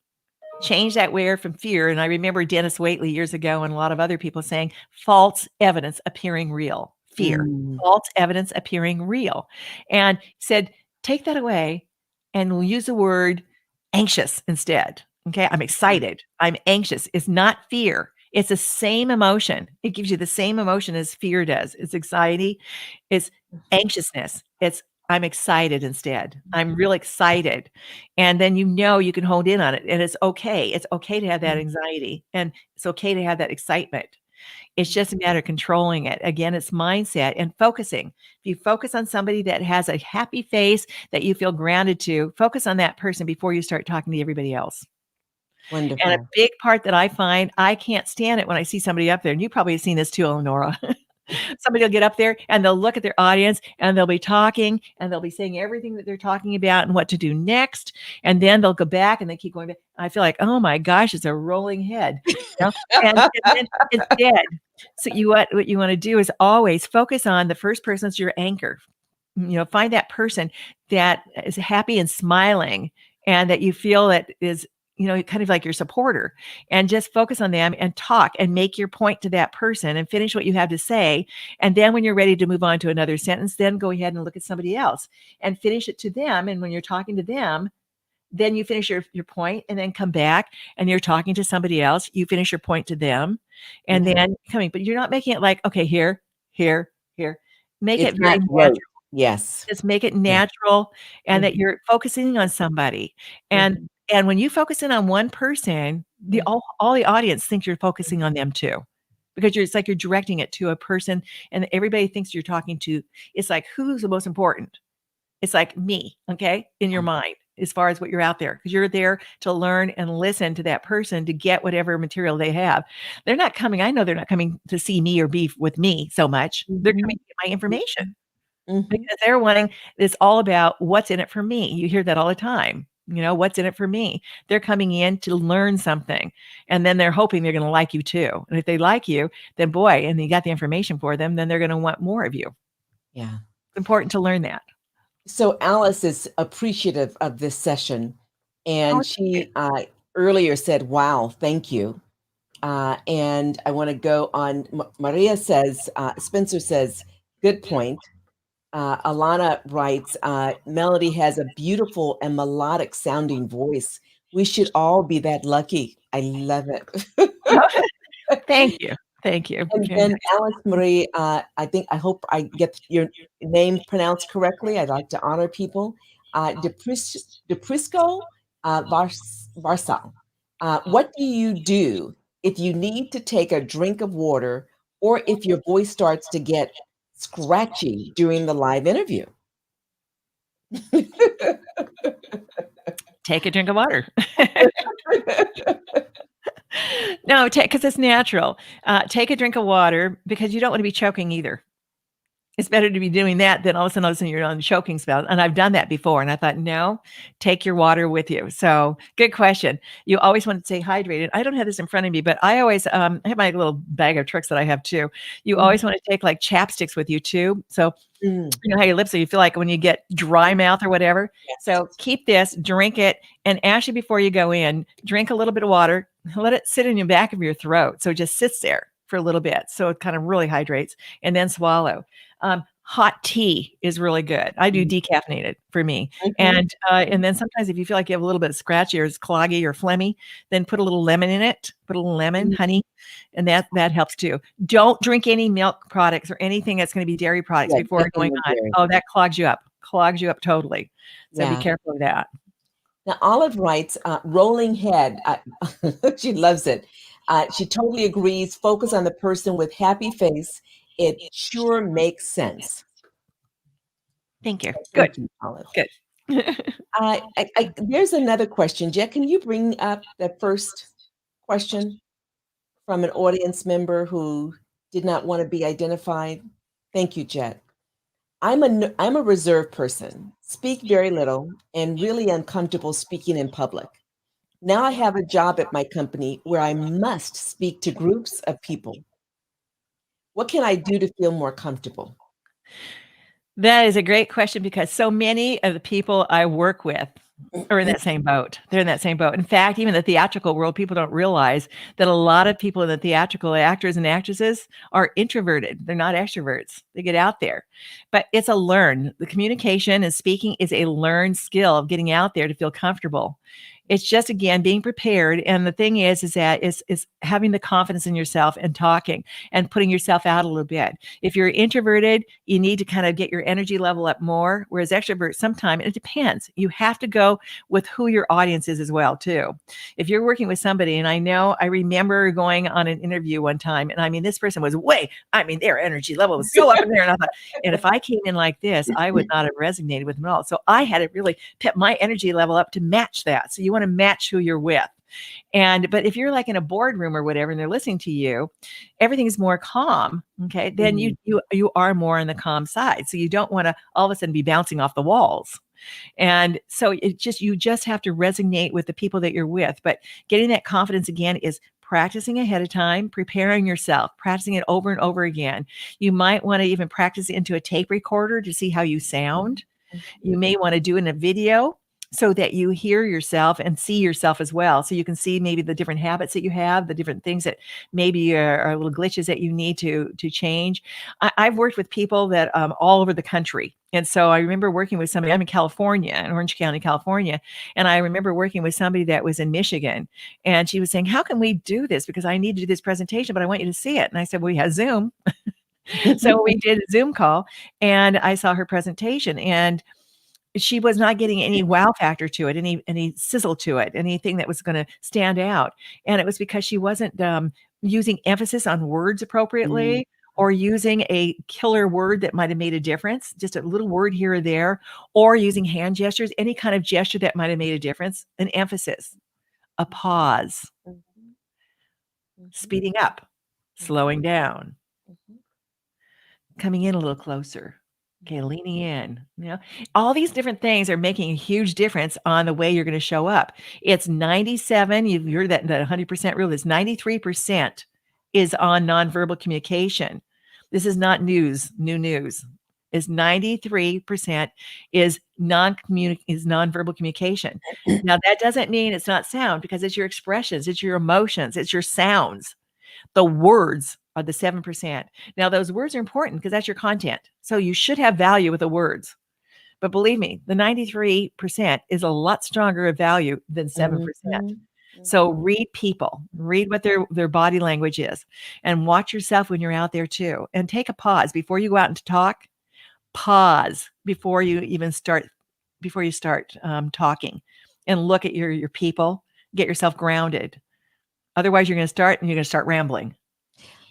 B: Change that where from fear. And I remember Dennis Waitley years ago and a lot of other people saying false evidence appearing real. Fear,
A: Mm.
B: false evidence appearing real. And said, take that away and we'll use the word anxious instead. Okay. I'm excited. I'm anxious. It's not fear. It's the same emotion. It gives you the same emotion as fear does. It's anxiety. It's anxiousness. It's I'm excited instead. I'm real excited. And then you can hone in on it. And it's okay. It's okay to have that anxiety and it's okay to have that excitement. It's just a matter of controlling it. Again, it's mindset and focusing. If you focus on somebody that has a happy face that you feel grounded to, focus on that person before you start talking to everybody else. And a
A: Wonderful.
B: big part that I find, I can't stand it when I see somebody up there, and you probably have seen this too, Elnora. Somebody will get up there and they'll look at their audience and they'll be talking and they'll be saying everything that they're talking about and what to do next. And then they'll go back and they keep going back. I feel like, oh my gosh, it's a rolling head. You know? And then instead, so what you want to do is always focus on the first person as your anchor. Find that person that is happy and smiling and that you feel that is kind of like your supporter, and just focus on them and talk and make your point to that person and finish what you have to say. And then when you're ready to move on to another sentence, then go ahead and look at somebody else and finish it to them. And when you're talking to them, then you finish your point and then come back and you're talking to somebody else. You finish your point to them and then coming, but you're not making it like, okay, here, here, here. Make
A: It's
B: it very
A: not
B: natural.
A: rote. Yes.
B: Just make it
A: Yeah.
B: natural and that
A: Mhm.
B: you're focusing on somebody. And
A: Mhm.
B: and when you focus in on one person, all the audience thinks you're focusing on them too. Because it's like you're directing it to a person and everybody thinks you're talking to. It's like, who's the most important? It's like me, okay, in your mind as far as what you're out there, because you're there to learn and listen to that person to get whatever material they have. They're not coming. I know they're not coming to see me or be with me so much. They're coming
A: Mhm.
B: to get my information.
A: Mhm.
B: Because they're wanting it's all about what's in it for me. You hear that all the time. What's in it for me? They're coming in to learn something, and then they're hoping they're gonna like you too. And if they like you, then boy, and you got the information for them, then they're gonna want more of you.
A: Yeah.
B: It's important to learn that.
A: So Alice is appreciative of this session,
B: Oh,
A: and
B: thank you.
A: she earlier said, "Wow, thank you." And I want to go on. Maria says, Spencer says, "Good point." Alana writes, "Melody has a beautiful and melodic sounding voice. We should all be that lucky." I love it.
B: Thank you. Thank you.
A: And
B: Very
A: then
B: nice.
A: Alice Marie, I hope I get your name pronounced correctly. I'd like to honor people. DePrisco Varsal. What do you do if you need to take a drink of water or if your voice starts to get scratchy during the live interview?
B: Take a drink of water. No, because it's natural. Take a drink of water because you don't wanna be choking either. It's better to be doing that than all of a sudden you're on a choking spell, and I've done that before, and I thought, "No, take your water with you." So, good question. You always want to stay hydrated. I don't have this in front of me, but I always, I have my little bag of tricks that I have too. You
A: Mhm.
B: always wanna take, like, chapsticks with you too. So,
A: Mm,
B: you know how your lips are, you feel like when you get dry mouth or whatever?
A: yes.
B: So, keep this, drink it, and actually before you go in, drink a little bit of water, let it sit in the back of your throat, so it just sits there for a little bit, so it kind of really hydrates, and then swallow. Hot tea is really good. I do
A: Mm,
B: decaffeinated for me,
A: mhm,
B: and then sometimes if you feel like you have a little bit of scratchy or it's cloggy or phlegmy, then put a little lemon in it, put a little lemon,
A: mhm.
B: honey, and that helps too. Don't drink any milk products or anything that's gonna be dairy products
A: Yeah,
B: before
A: nothing
B: going
A: with
B: on.
A: dairy.
B: Oh, that clogs you up totally. So be
A: Yeah.
B: careful of that.
A: Now, Olive writes, rolling head. She loves it. She totally agrees. Focus on the person with happy face. It sure makes sense.
B: Thank you.
A: So
B: Good,
A: thank you, Olive.
B: good.
A: There's another question. Jet, can you bring up the first question from an audience member who did not want to be identified? Thank you, Jet. I'm a reserved person, speak very little, and really uncomfortable speaking in public. Now I have a job at my company where I must speak to groups of people. What can I do to feel more comfortable?
B: That is a great question because so many of the people I work with are in that same boat. They're in that same boat. In fact, even the theatrical world, people don't realize that a lot of people in the theatrical, actors and actresses, are introverted. They're not extroverts. They get out there. But it's a learn. The communication and speaking is a learned skill of getting out there to feel comfortable. It's just, again, being prepared. And the thing is that is having the confidence in yourself and talking and putting yourself out a little bit. If you're introverted, you need to kind of get your energy level up more. Whereas extrovert, sometimes it depends. You have to go with who your audience is as well, too. If you're working with somebody, and I remember going on an interview one time, and I mean, this person was their energy level was so up in there. And I thought, and if I came in like this, I would not have resonated with them at all. So I had to really put my energy level up to match that. So you want to match who you're with. But if you're like in a boardroom or whatever, and they're listening to you, everything is more calm. Okay. Then you are more on the calm side. So you don't want to all of a sudden be bouncing off the walls. And so you just have to resonate with the people that you're with. But getting that confidence again is practicing ahead of time, preparing yourself, practicing it over and over again. You might want to even practice it into a tape recorder to see how you sound. You may want to do it in a video so that you hear yourself and see yourself as well. So you can see maybe the different habits that you have, the different things that maybe are little glitches that you need to change. I've worked with people that all over the country. And so I remember working with somebody, I'm in California, in Orange County, California. And I remember working with somebody that was in Michigan. And she was saying, how can we do this? Because I need to do this presentation, but I want you to see it. And I said, well, we have Zoom. So we did a Zoom call and I saw her presentation, and she was not getting any wow factor to it, any sizzle to it, anything that was going to stand out. And it was because she wasn't using emphasis on words appropriately, or using a killer word that might have made a difference, just a little word here or there, or using hand gestures, any kind of gesture that might have made a difference, an emphasis, a pause, speeding up, slowing down, coming in a little closer. Okay, leaning in, all these different things are making a huge difference on the way you're going to show up. It's 97, you've heard that 100% rule, is 93% is on nonverbal communication. This is not new news. Is 93% is nonverbal communication. Now that doesn't mean it's not sound, because it's your expressions, it's your emotions, it's your sounds. The words are the 7%. Now, those words are important because that's your content. So you should have value with the words. But believe me, the 93% is a lot stronger of value than 7%. So read people, read what their body language is, and watch yourself when you're out there too. And take a pause before you go out and talk. Pause before you even start, talking, and look at your people. Get yourself grounded. Otherwise, you're going to start rambling.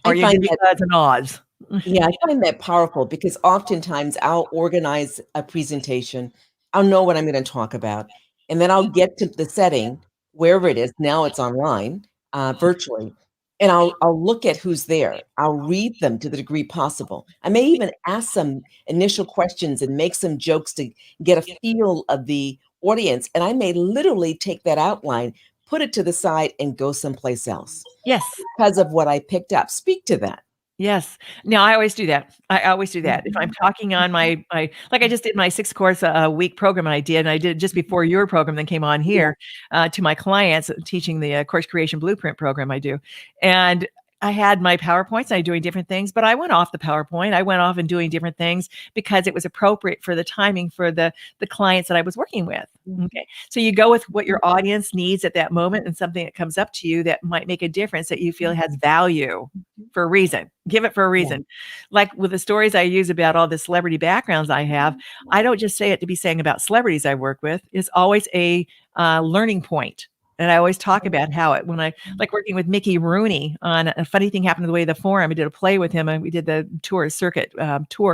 B: Or you give me odds and odds.
A: Yeah, I find that powerful because oftentimes I'll organize a presentation. I'll know what I'm going to talk about, and then I'll get to the setting, wherever it is. Now it's online, virtually, and I'll look at who's there. I'll read them to the degree possible. I may even ask some initial questions and make some jokes to get a feel of the audience, and I may literally take that outline, put it to the side, and go someplace else.
B: Yes.
A: Because of what I picked up. Speak to that.
B: Yes. No, I always do that. If I'm talking on my like I just did my 6-course a week program, and I did it just before your program, then came on here to my clients, teaching the course creation blueprint program I do. And I had my PowerPoints, I was doing different things, but I went off the PowerPoint. I went off and doing different things because it was appropriate for the timing for the clients that I was working with. Okay. So you go with what your audience needs at that moment, and something that comes up to you that might make a difference, that you feel has value for a reason. Give it for a reason. Like with the stories I use about all the celebrity backgrounds I have, I don't just say it to be saying about celebrities I work with. It's always a learning point. And I always talk about how when I like working with Mickey Rooney on A Funny Thing Happened to the Way of the Forum. I did a play with him, and we did the tour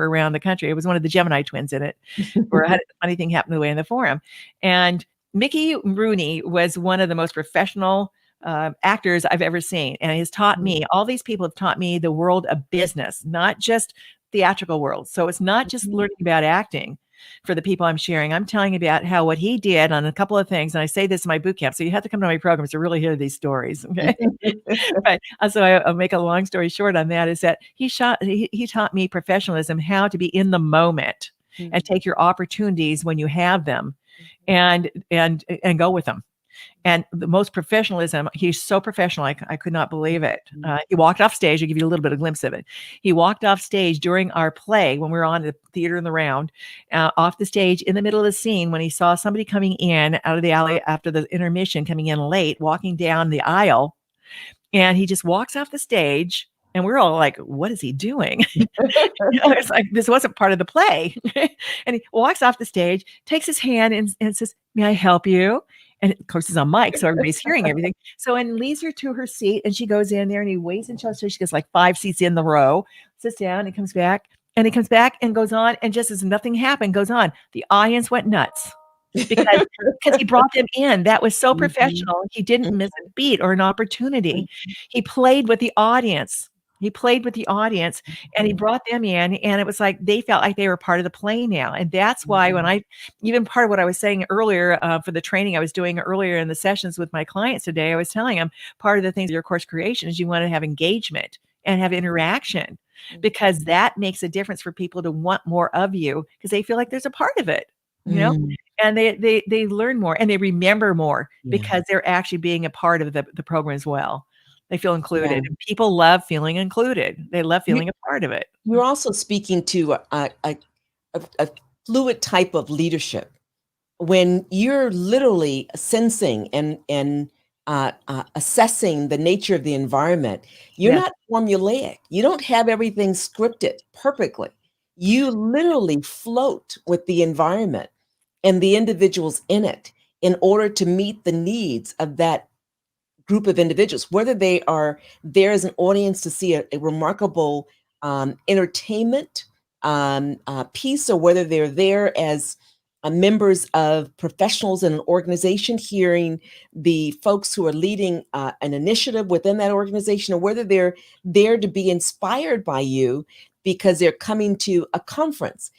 B: around the country. It was one of the Gemini twins in it, where A Funny Thing Happened to the Way of the Forum. And Mickey Rooney was one of the most professional actors I've ever seen. And he's taught me, all these people have taught me the world of business, not just theatrical world. So it's not just learning about acting. For the people I'm sharing, I'm telling you about how what he did on a couple of things. And I say this in my boot camp, so you have to come to my programs to really hear these stories. Okay. But so I'll make a long story short on that, is that he taught me professionalism, how to be in the moment and take your opportunities when you have them, and go with them. And the most professionalism, he's so professional. I could not believe it. He walked off stage. I'll give you a little bit of a glimpse of it. He walked off stage during our play when we were on the theater in the round, off the stage in the middle of the scene when he saw somebody coming in out of the alley after the intermission, coming in late, walking down the aisle. And he just walks off the stage. And we're all like, what is he doing? It's like, this wasn't part of the play. And he walks off the stage, takes his hand and says, may I help you? And of course, it's on mic, so everybody's hearing everything. So, and leads her to her seat, and she goes in there, and he waits until she gets like 5 seats in the row, sits down, and comes back, and goes on, and just as nothing happened, goes on. The audience went nuts because he brought them in. That was so professional. He didn't miss a beat or an opportunity. He played with the audience. And he brought them in, and it was like they felt like they were part of the play now. And that's why when even part of what I was saying earlier for the training I was doing earlier in the sessions with my clients today, I was telling them part of the things of your course creation is you want to have engagement and have interaction, because that makes a difference for people to want more of you because they feel like there's a part of it, and they learn more and they remember more because they're actually being a part of the program as well. They feel included. And people love feeling included. They love feeling a part of it.
A: You're also speaking to a fluid type of leadership when you're literally sensing and assessing the nature of the environment. You're not formulaic. You don't have everything scripted perfectly. You literally float with the environment and the individuals in it in order to meet the needs of that group of individuals, whether they are there as an audience to see a remarkable entertainment piece, or whether they're there as members of professionals in an organization, hearing the folks who are leading an initiative within that organization, or whether they're there to be inspired by you because they're coming to a conference.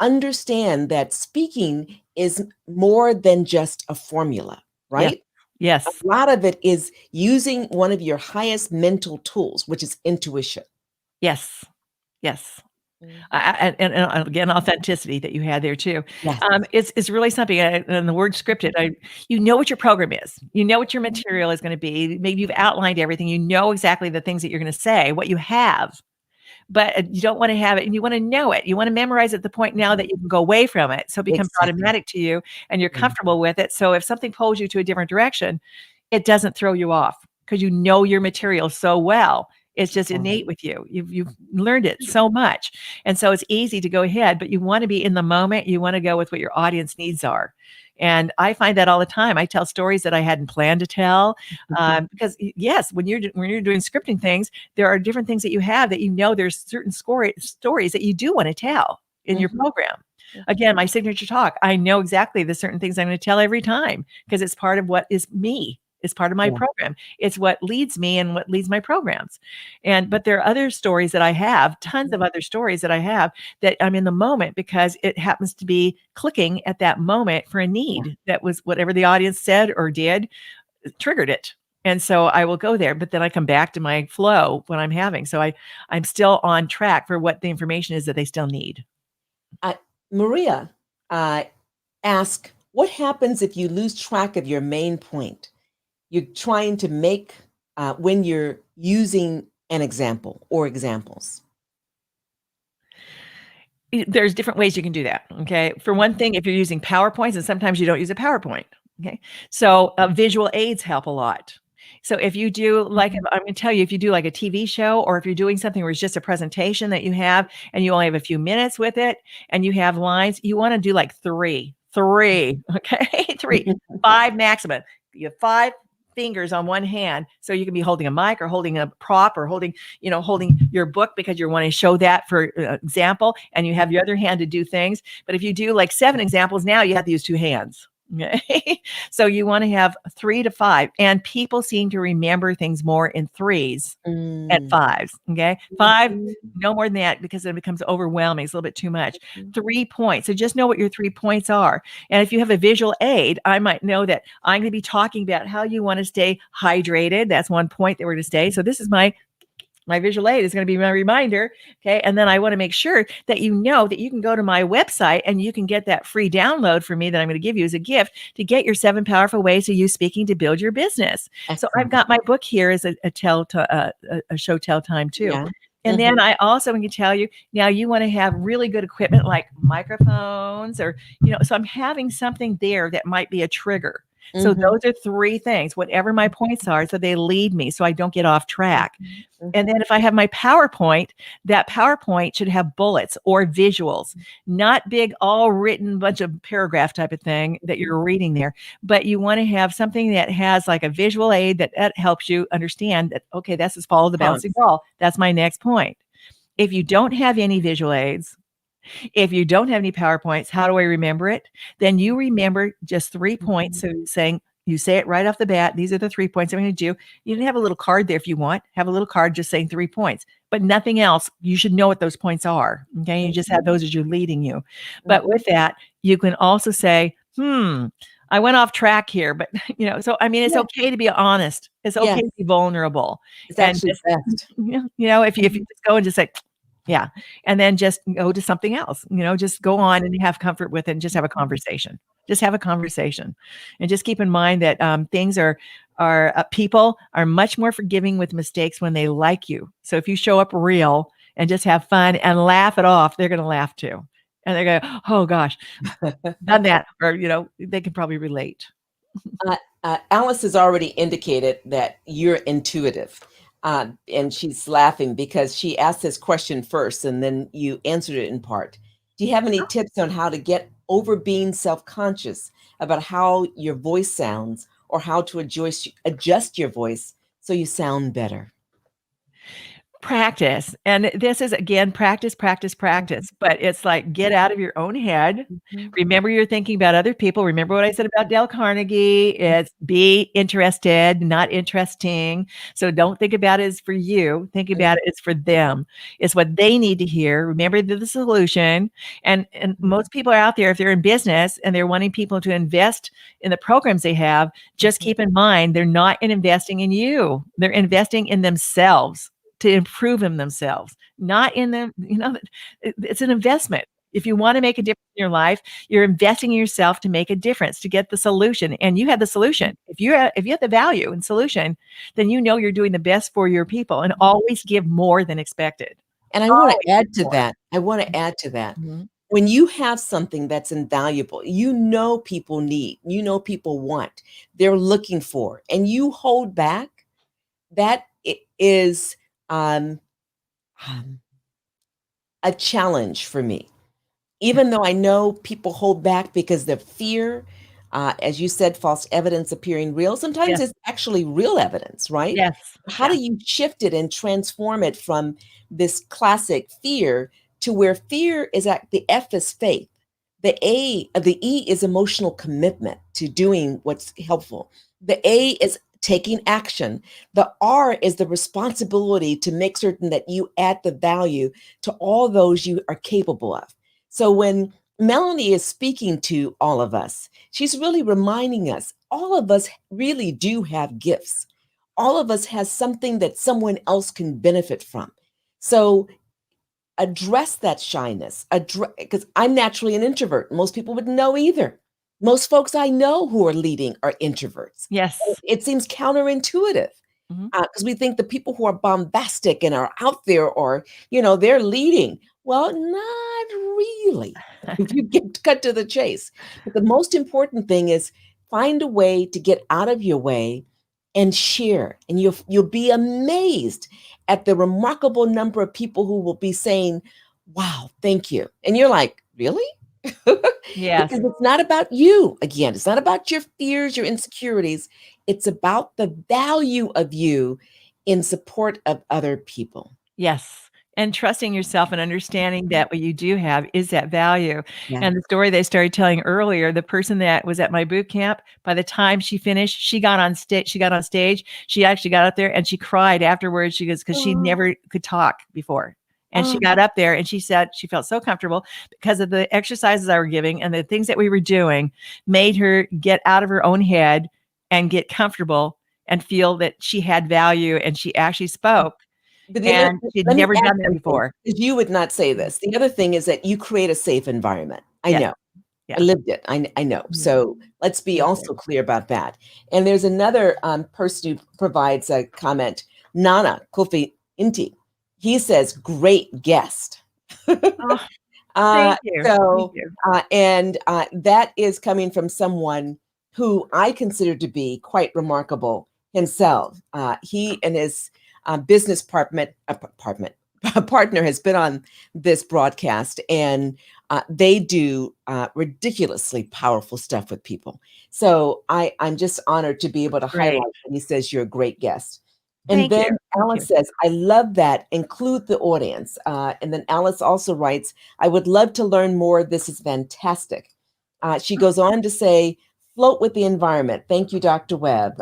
A: Understand that speaking is more than just a formula, right?
B: Yes.
A: A lot of it is using one of your highest mental tools, which is intuition.
B: Yes. And again, authenticity that you had there too. It's really something. And the word scripted, you know what your program is. You know what your material is going to be. Maybe you've outlined everything. You know exactly the things that you're going to say, what you have. But you don't want to have it, and you want to know it. You want to memorize at the point now that you can go away from it. So it becomes automatic to you and you're comfortable with it. So if something pulls you to a different direction, it doesn't throw you off because you know your material so well. It's just innate with you. You've learned it so much. And so it's easy to go ahead, but you want to be in the moment. You want to go with what your audience needs are. And I find that all the time. I tell stories that I hadn't planned to tell because yes, when you're doing scripting things, there are different things that you have that there's certain stories that you do want to tell in your program. Again, my signature talk, I know exactly the certain things I'm going to tell every time because it's part of what is me. It's part of my program. It's what leads me and what leads my programs. But there are other stories that I have, tons of other stories that I have that I'm in the moment because it happens to be clicking at that moment for a need that was whatever the audience said or did triggered it. And so I will go there, but then I come back to my flow when I'm having. So I'm still on track for what the information is that they still need.
A: Maria asked, what happens if you lose track of your main point you're trying to make when you're using an example or examples?
B: There's different ways you can do that. Okay. For one thing, if you're using PowerPoints, and sometimes you don't use a PowerPoint. Okay. So visual aids help a lot. So if you do I'm going to tell you, if you do like a TV show, or if you're doing something where it's just a presentation that you have and you only have a few minutes with it and you have lines, you want to do like three, okay? 3, 5 maximum. You have 5 fingers on one hand, so you can be holding a mic or holding a prop or holding your book because you're wanting to show that for example, and you have your other hand to do things. But if you do like 7 examples, now you have to use 2 hands. Okay. So you want to have 3 to 5, and people seem to remember things more in 3s and 5s. Okay. 5, no more than that, because it becomes overwhelming. It's a little bit too much. 3 points. So just know what your 3 points are. And if you have a visual aid, I might know that I'm going to be talking about how you want to stay hydrated. That's one point that we're going to stay. So this is my My visual aid is going to be my reminder. Okay. And then I want to make sure that you know that you can go to my website and you can get that free download for me that I'm going to give you as a gift to get your 7 powerful ways to use speaking to build your business. So I've
A: Excellent.
B: got my book here as a show tell time too.
A: Yeah.
B: And then I also can tell you now you want to have really good equipment like microphones or, so I'm having something there that might be a trigger. So
A: Mhm.
B: those are 3 things, whatever my points are, so they lead me so I don't get off track.
A: Mhm.
B: And then if I have my PowerPoint, that PowerPoint should have bullets or visuals, not big, all written bunch of paragraph type of thing that you're reading there. But you want to have something that has like a visual aid that helps you understand that, okay, this is follow the bouncing
A: Prompts.
B: ball. That's my next point. If you don't have any visual aids, if you don't have any PowerPoints, how do I remember it? Then you remember just 3 points. So you say it right off the bat. These are the 3 points I'm going to do. You can have a little card there if you want. Have a little card just saying 3 points, but nothing else. You should know what those points are. Okay. You just have those as you're leading you. But with that, you can also say, I went off track here, but so I mean, it's
A: Yeah.
B: okay to be honest. It's okay
A: Yes.
B: to be vulnerable.
A: It's
B: And
A: actually
B: just,
A: best.
B: if you just go and just say, yeah. And then just go to something else, just go on and have comfort with it and just have a conversation. Just have a conversation. And just keep in mind that things people are much more forgiving with mistakes when they like you. So if you show up real and just have fun and laugh it off, they're going to laugh too. And they're going, oh gosh, done that. Or, they can probably relate.
A: Alice has already indicated that you're intuitive. And she's laughing because she asked this question first and then you answered it in part. Do you have any tips on how to get over being self-conscious about how your voice sounds or how to adjust your voice so you sound better?
B: Practice. And this is again, practice, practice, practice. But it's like get out of your own head.
A: Mhm.
B: Remember you're thinking about other people. Remember what I said about Dale Carnegie. It's be interested, not interesting. So don't think about it as for you. Think about it as for them. It's what they need to hear. Remember the solution. And most people are out there, if they're in business and they're wanting people to invest in the programs they have, just keep in mind they're not investing in you. They're investing in themselves to improve in themselves, not in them. It's an investment. If you want to make a difference in your life, you're investing in yourself to make a difference, to get the solution. And you have the solution. If you have the value and solution, then you're doing the best for your people and always give more than expected.
A: And I want
B: Always
A: to
B: give
A: add to
B: more.
A: that. I want to add to that.
B: Mhm.
A: When you have something that's invaluable, people need, people want, they're looking for, and you hold back, that is um, um, a challenge for me. Even though I know people hold back because of fear, as you said, false evidence appearing real, sometimes
B: Yes.
A: it's actually real evidence, right?
B: Yes.
A: How
B: Yeah.
A: do you shift it and transform it from this classic fear to where fear is at the F is faith. The E is emotional commitment to doing what's helpful. The A is taking action. The R is the responsibility to make certain that you add the value to all those you are capable of. So when Melanie is speaking to all of us, she's really reminding us all of us really do have gifts. All of us has something that someone else can benefit from. So address that shyness, because I'm naturally an introvert. Most people wouldn't know either. Most folks I know who are leading are introverts.
B: Yes.
A: It seems counterintuitive
B: Mhm.
A: because we think the people who are bombastic and are out there or, they're leading. Well, not really. If you get cut to the chase. But the most important thing is find a way to get out of your way and share. And you'll be amazed at the remarkable number of people who will be saying, "Wow, thank you." And you're like, "Really?"
B: Yes.
A: Because it's not about you. Again, it's not about your fears, your insecurities. It's about the value of you in support of other people.
B: Yes. And trusting yourself and understanding that what you do have is that value.
A: Yeah.
B: And the story they started telling earlier, the person that was at my boot camp, by the time she finished, she got on stage. She actually got up there and she cried afterwards. She goes, because she
A: Oh,
B: never could talk before. And she
A: oh,
B: got up there and she said she felt so comfortable because of the exercises I were giving and the things that we were doing made her get out of her own head and get comfortable and feel that she had value and she actually spoke.
A: But
B: and she'd
A: let me
B: never
A: add
B: done that
A: something,
B: before.
A: 'cause you would not say this. The other thing is that you create a safe environment. I
B: Yes.
A: know. I
B: Yeah.
A: lived it. I know.
B: Mhm.
A: So let's be
B: Thank you.
A: also clear about that. And there's another person who provides a comment, Nana Kofi Inti. He says, "Great guest."
B: Oh,
A: uh,
B: thank you. Thank
A: so,
B: you.
A: and that is coming from someone who I consider to be quite remarkable himself. He and his business partner has been on this broadcast, and they do ridiculously powerful stuff with people. So I'm just honored to be able to
B: Great.
A: highlight when he says you're a great guest. And
B: Thank
A: then
B: you. Thank you.
A: Alice says, I love that. Include the audience. And then Alice also writes, I would love to learn more. This is fantastic. She goes on to say, float with the environment. Thank you, Dr. Webb.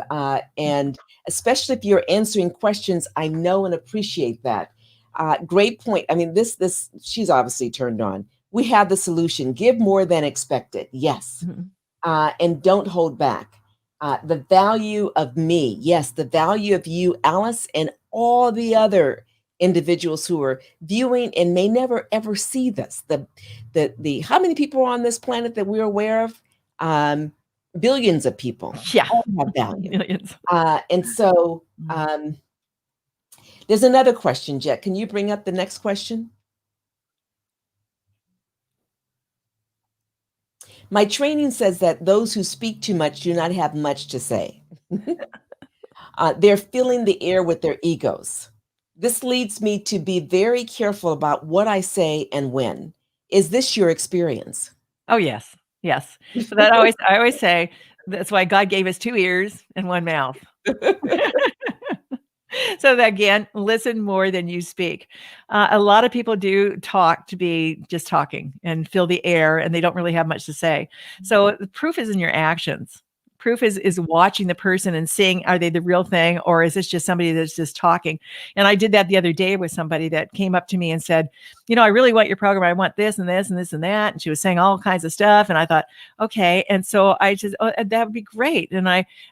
A: And especially if you're answering questions, I know and appreciate that. Great point. I mean, this she's obviously turned on. We have the solution. Give more than expected. Yes.
B: Mhm.
A: And don't hold back. The value of me, yes, the value of you, Alice, and all the other individuals who are viewing and may never ever see this. The how many people are on this planet that we're aware of? Billions of people.
B: Yeah.
A: All have value.
B: Millions.
A: And so
B: Mhm.
A: there's another question, Jet. Can you bring up the next question? My training says that those who speak too much do not have much to say. They're filling the air with their egos. This leads me to be very careful about what I say and when. Is this your experience?
B: Oh, yes. Yes. But I always say that's why God gave us 2 ears and 1 mouth. So that again, listen more than you speak. A lot of people do talk to be just talking and fill the air, and they don't really have much to say. So the proof is in your actions. Proof is watching the person and seeing, are they the real thing, or is this just somebody that's just talking? And I did that the other day with somebody that came up to me and said, I really want your program. I want this and this and this and that. And she was saying all kinds of stuff. And I thought, okay. And so I just, oh, that would be great. And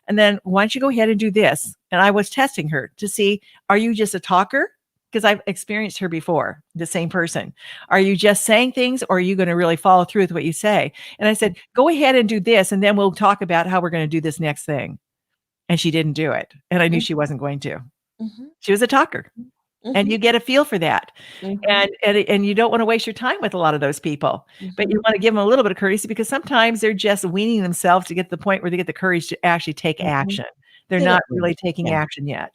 B: then why don't you go ahead and do this? And I was testing her to see, are you just a talker? Because I've experienced her before, the same person. Are you just saying things, or are you going to really follow through with what you say? And I said, go ahead and do this, and then we'll talk about how we're going to do this next thing. And she didn't do it. And I knew she wasn't going to.
A: Mhm,
B: She was a talker. And
A: mhm,
B: you get a feel for that.
A: mhm,
B: And you don't want to waste your time with a lot of those people, but you
A: mhm,
B: want to give them a little bit of courtesy, because sometimes they're just weaning themselves to get to the point where they get the courage to actually take
A: mhm.
B: action. They're
A: They
B: not
A: don't know.
B: really taking
A: Yeah,
B: action yet.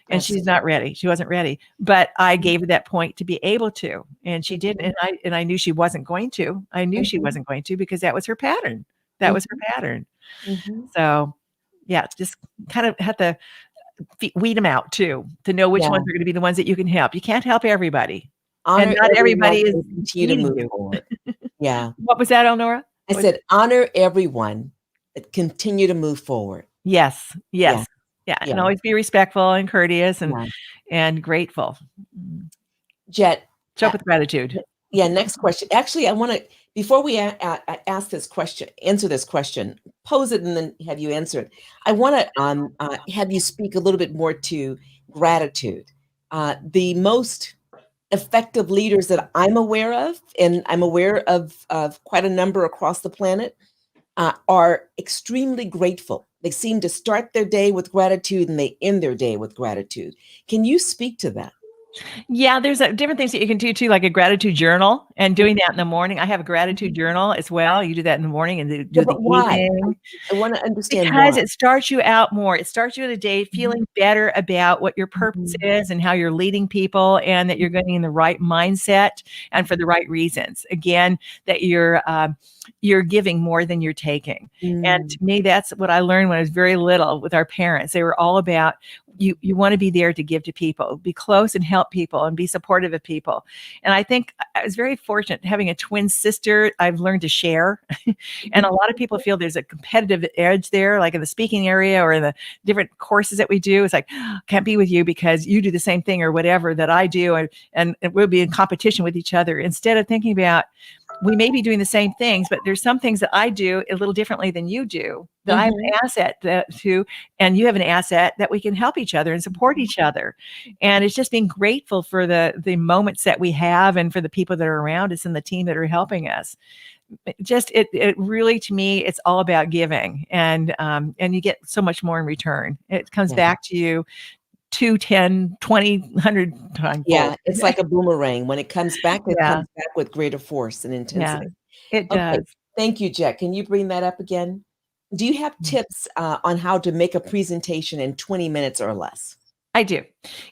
B: And she's
A: absolutely.
B: not ready. She wasn't ready, but I
A: Mhm,
B: gave her that point to be able to, and she didn't.
A: mhm,
B: And I knew she wasn't going to. I knew she
A: mhm,
B: wasn't going to, because that was her pattern. That was her
A: mhm,
B: pattern.
A: mhm.
B: So, yeah, just kind of have to weed them out too, to know which
A: Yeah.
B: ones are going to be the ones that you can help. You can't help everybody, and
A: Honor
B: not
A: everyone
B: everybody is
A: and continue to
B: needing
A: move
B: you.
A: forward. Yeah.
B: What was that, Elnora?
A: I
B: What was
A: said, honor everyone, but continue to move forward.
B: Yes,
A: Yeah,
B: yes. Yeah,
A: yeah,
B: and always be respectful and courteous
A: yeah.
B: and grateful.
A: Jet,
B: Show up with gratitude.
A: yeah, next question. Actually, I want to, before we ask this question, answer this question, pose it and then have you answer it. I want to have you speak a little bit more to gratitude. The most effective leaders that I'm aware of, and I'm aware of quite a number across the planet, are extremely grateful. They seem to start their day with gratitude and they end their day with gratitude. Can you speak to that?
B: Yeah, there's different things that you can do too, like a gratitude journal, and doing that in the morning. I have a gratitude journal as well. You do that in the morning and
A: Yeah,
B: do the
A: but why?
B: evening.
A: I want to understand
B: Because
A: why.
B: it starts you out more. It starts you the day
A: Mhm,
B: feeling better about what your purpose
A: mhm,
B: is and how you're leading people, and that you're
A: mhm,
B: getting in the right mindset and for the right reasons. Again, that you're giving more than you're taking. And to
A: mm,
B: me, that's what I learned when I was very little with our parents. They were all about, you want to be there to give to people, be close and help people and be supportive of people. And I think I was very fortunate having a twin sister. I've learned to share. And a
A: mhm,
B: lot of people feel there's a competitive edge there, like in the speaking area or in the different courses that we do. It's like, can't be with you because you do the same thing or whatever that I do. And we'll be in competition with each other, instead of thinking about, we may be doing the same things, but there's some things that I do a little differently than you do, that I have
A: Mhm.
B: an asset to, and you have an asset that we can help each other and support each other. And it's just being grateful for the moments that we have and for the people that are around us and the team that are helping us. It really, to me, it's all about giving, and you get so much more in return. It comes
A: Yeah.
B: back to you 2, 10, 20, 100 timefold.
A: Yeah, it's like a boomerang. When it
B: Yeah,
A: comes back with greater force and
B: yeah,
A: intensity.
B: it
A: Okay,
B: does.
A: thank you, Jet. Can you bring that up again? Do you have tips on how to make a presentation in 20 minutes or less?
B: I do.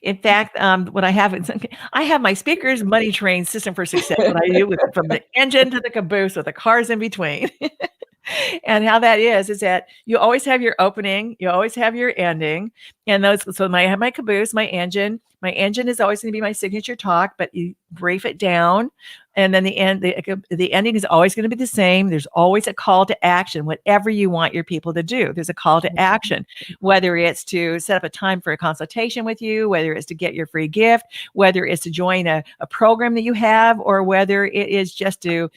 B: In fact, what I have is I have my speaker's money train system for success. What I do with from the engine to the caboose with the cars in between. And how that is that you always have your opening, you always have your ending, and those. So I have my caboose, my engine. My engine is always going to be my signature talk, but you brief it down, and then the ending is always going to be the same. There's always a call to action. Whatever you want your people to do, there's a call to action. Whether it's to set up a time for a consultation with you, whether it's to get your free gift, whether it's to join a program that you have, or whether it is just to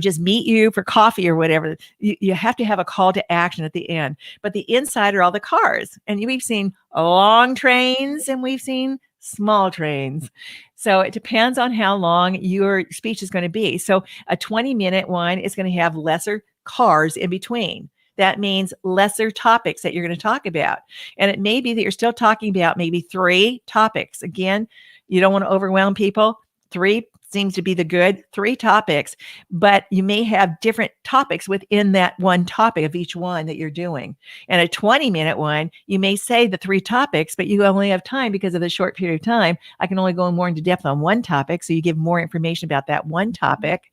B: just meet you for coffee or whatever. You have to have a call to action at the end. But the inside are all the cars. And we've seen long trains and we've seen small trains. So it depends on how long your speech is going to be. So a 20-minute one is going to have lesser cars in between. That means lesser topics that you're going to talk about. And it may be that you're still talking about maybe 3 topics. Again, you don't want to overwhelm people. 3 seems to be the good 3 topics, but you may have different topics within that one topic of each one that you're doing. And a 20-minute one, you may say the 3 topics, but you only have time because of the short period of time. I can only go more into depth on one topic. So you give more information about that one topic.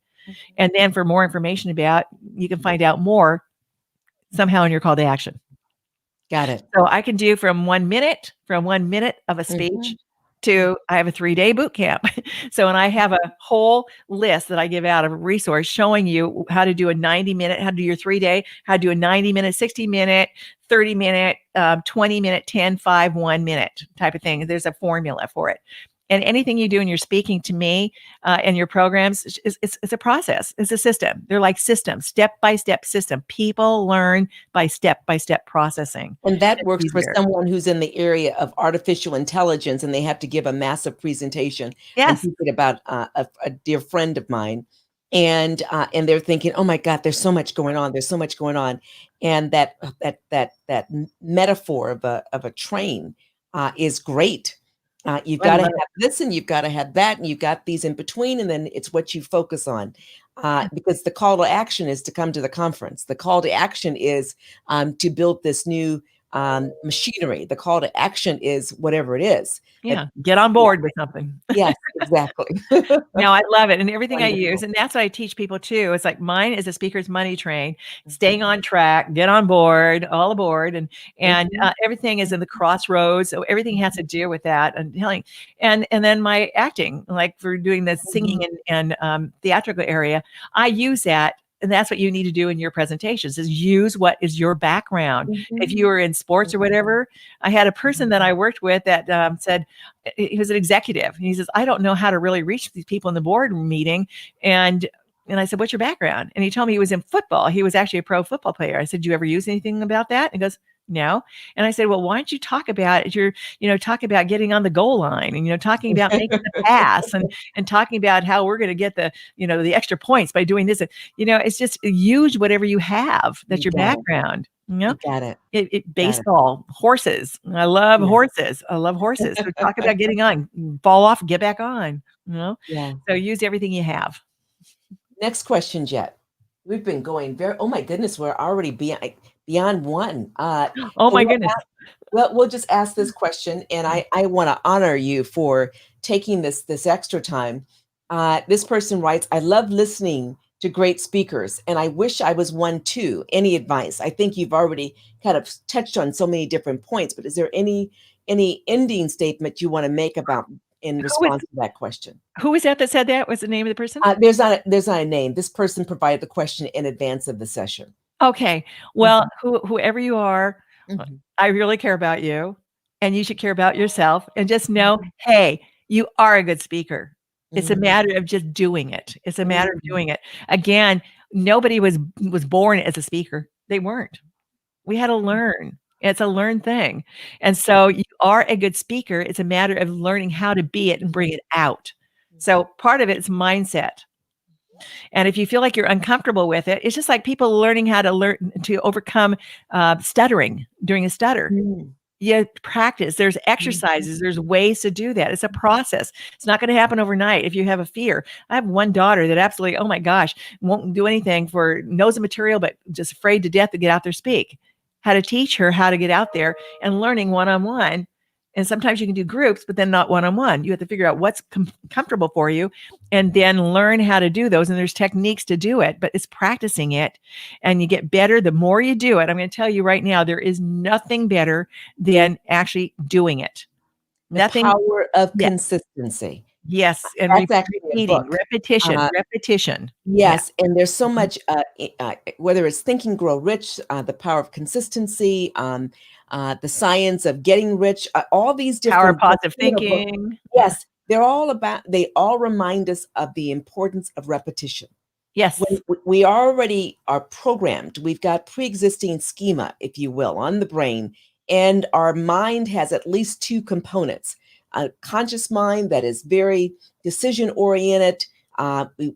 B: And then for more information about, you can find out more somehow in your call to action.
A: Got it.
B: So I can do from 1 minute of a speech
A: Mhm.
B: to I have a 3-day boot camp. So, and I have a whole list that I give out of a resource showing you how to do a 90-minute, how to do your 3-day, how to do a 90-minute, 60-minute, 30-minute, 20-minute, 10, 5, 1 minute type of thing. There's a formula for it. And anything you do when you're speaking to me and your programs, it's a process. It's a system. They're like systems, step-by-step system. People learn by step-by-step processing.
A: And that
B: It's
A: works for
B: easier.
A: someone who's in the area of artificial intelligence and they have to give a massive presentation. I'm
B: Yes.
A: thinking about a dear friend of mine, and they're thinking, "Oh my God, there's so much going on. There's so much going on," and metaphor of a train is great. You've
B: I
A: got to
B: love
A: have this, and you've got to have that, and you've got these in between, and then it's what you focus on.
B: it.
A: Because the call to action is to come to the conference. The call to action is to build this new machinery. The call to action is whatever it is. That
B: Yeah. Get on
A: yeah,
B: board with something.
A: yes, exactly.
B: No, I love it, and everything I use,
A: Wonderful.
B: and that's what I teach people too. It's like mine is a speaker's money train, staying on track, get on board, all aboard, and
A: Mhm,
B: everything is in the crossroads. So everything has to do with that and telling, and then my acting, like for doing the
A: mhm,
B: singing and theatrical area, I use that. And that's what you need to do in your presentations is use what is your background. If
A: mhm,
B: you were in sports or
A: mhm,
B: whatever, I had a person that I worked with that said, he was an executive. And he says, I don't know how to really reach these people in the board meeting. And I said, what's your background? And he told me he was in football. He was actually a pro football player. I said, do you ever use anything about that? And he goes, no. And I said, well, why don't you talk about talk about getting on the goal line and, talking about making the pass and talking about how we're going to get the extra points by doing this. And, it's just use whatever you have. That's
A: You
B: your
A: got it.
B: background.
A: You got it. Got it.
B: Baseball, horses. I love
A: Yeah.
B: horses. I love horses. So talk about getting on, fall off, get back on,
A: Yeah.
B: So use everything you have.
A: Next question, Jet. We've been going oh my goodness, we're already beyond one.
B: Oh
A: And
B: my goodness.
A: we'll just ask this question, and I want to honor you for taking this extra time. This person writes, "I love listening to great speakers, and I wish I was one too. Any advice?" I think you've already kind of touched on so many different points, but is there any ending statement you want to make about in
B: Who was
A: response to that question?
B: who was that said that? What's the name of the person?
A: There's not a name. This person provided the question in advance of the session.
B: Okay. Well,
A: Mhm,
B: whoever you are,
A: mhm,
B: I really care about you, and you should care about yourself, and just know,
A: mhm,
B: hey, you are a good speaker. It's a
A: Mhm.
B: matter of just doing it. It's a matter of
A: Mhm.
B: doing it. Again, nobody was born as a speaker. They weren't. We had to learn. It's a learned thing. And so you are a good speaker. It's a matter of learning how to be it and bring it out. So part of it is mindset. And if you feel like you're uncomfortable with it, it's just like people learning how to learn to overcome stuttering during a stutter.
A: Mhm.
B: You practice. There's
A: Mhm.
B: exercises. There's ways to do that. It's a process. It's not going to happen overnight if you have a fear. I have one daughter that absolutely, oh my gosh, won't do anything for knows the material, but just afraid to death to get out there speak. How to teach her how to get out there and learning one on one. And sometimes you can do groups, but then not one on one. You have to figure out what's comfortable for you and then learn how to do those. And there's techniques to do it, but it's practicing it and you get better the more you do it. I'm going to tell you right now, there is nothing better than actually doing it.
A: The
B: Nothing.
A: Power of
B: Yeah.
A: Consistency.
B: Yes. And
A: That's actually a
B: repeating,
A: book.
B: repetition,
A: Uh,
B: repetition. Yeah.
A: yes, and there's so
B: Mhm.
A: much, whether it's Think and Grow Rich, The Power of Consistency, The Science of Getting Rich, all these
B: Power of
A: different books,
B: positive
A: books.
B: thinking. Yeah.
A: Yes, they all remind us of the importance of repetition. When
B: Yes.
A: we already are programmed, we've got pre-existing schema, if you will, on the brain, and our mind has at least two components: a conscious mind that is very decision oriented.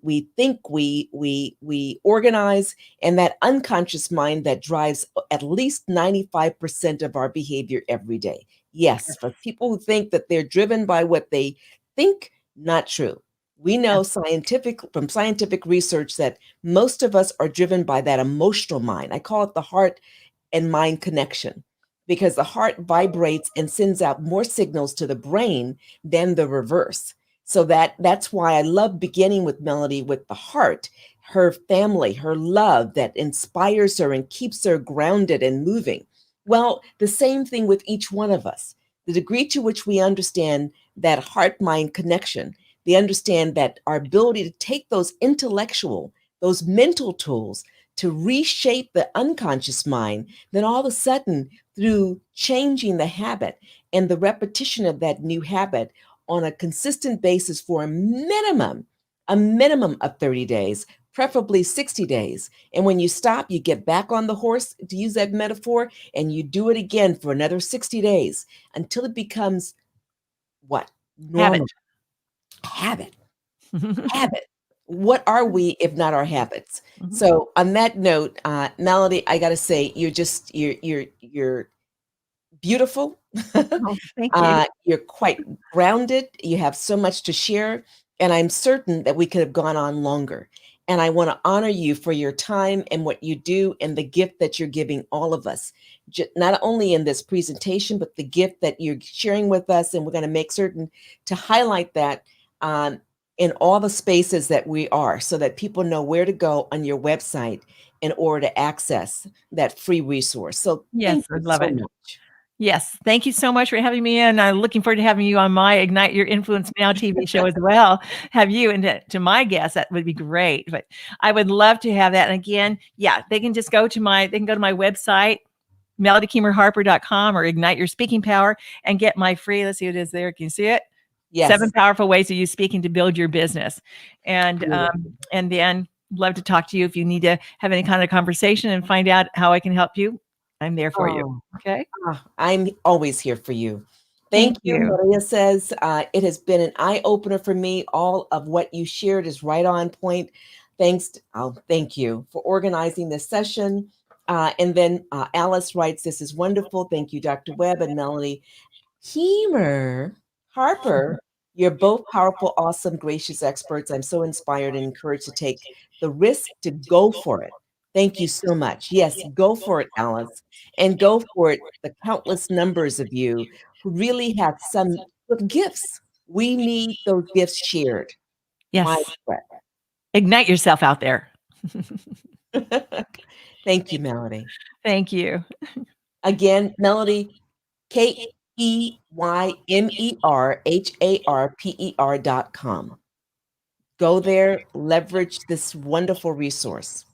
A: We think, we organize, and that unconscious mind that drives at least 95% of our behavior every day. Yes, for people who think that they're driven by what they think, not true. We know from scientific research that most of us are driven by that emotional mind. I call it the heart and mind connection, because the heart vibrates and sends out more signals to the brain than the reverse. So that's why I love beginning with Melody, with the heart, her family, her love that inspires her and keeps her grounded and moving. Well, the same thing with each one of us. The degree to which we understand that heart mind connection, they understand that our ability to take those intellectual, those mental tools to reshape the unconscious mind, then all of a sudden, through changing the habit and the repetition of that new habit on a consistent basis for a minimum of 30 days, preferably 60 days. And when you stop, you get back on the horse, to use that metaphor, and you do it again for another 60 days until it becomes what?
B: Habit.
A: Normal. Habit. Habit. What are we if not our habits?
B: Mhm.
A: So on that note, Melody, I got to say, you're beautiful.
B: Oh, thank you.
A: You're quite grounded. You have so much to share, and I'm certain that we could have gone on longer. And I want to honor you for your time and what you do and the gift that you're giving all of us, not only in this presentation, but the gift that you're sharing with us. And we're going to make certain to highlight that um, in all the spaces that we are, so that people know where to go on your website in order to access that free resource. So
B: Yes,
A: thank
B: I
A: you
B: love
A: so
B: it.
A: much.
B: Yes, thank you so much for having me in. I'm looking forward to having you on my Ignite Your Influence Now TV show as well. Have you and to my guests, that would be great. But I would love to have that. And again, yeah, they can go to my website, melodykeymerharper.com, or Ignite Your Speaking Power, and get my free, let's see what it is there. Can you see it? 7
A: Yes.
B: powerful ways to use speaking to build your business.
A: Beautiful.
B: And then love to talk to you if you need to have any kind of conversation and find out how I can help you. I'm there for you.
A: Oh,
B: Okay.
A: I'm always here for you.
B: Thank
A: Thank you.
B: you.
A: Maria says, it has been an eye opener for me. All of what you shared is right on point. Thank you for organizing this session. And then Alice writes, this is wonderful. Thank you, Dr. Webb and Melanie. Keymer Harper, you're both powerful, awesome, gracious experts. I'm so inspired and encouraged to take the risk to go for it. Thank you so much. Yes, go for it, Alice, and go for it, the countless numbers of you who really have some with gifts. We need those gifts shared.
B: Yes.
A: Widespread.
B: Ignite yourself out there.
A: Thank you, Melody.
B: Thank you.
A: Again, Melody, KeymerHarper.com. Go there, leverage this wonderful resource.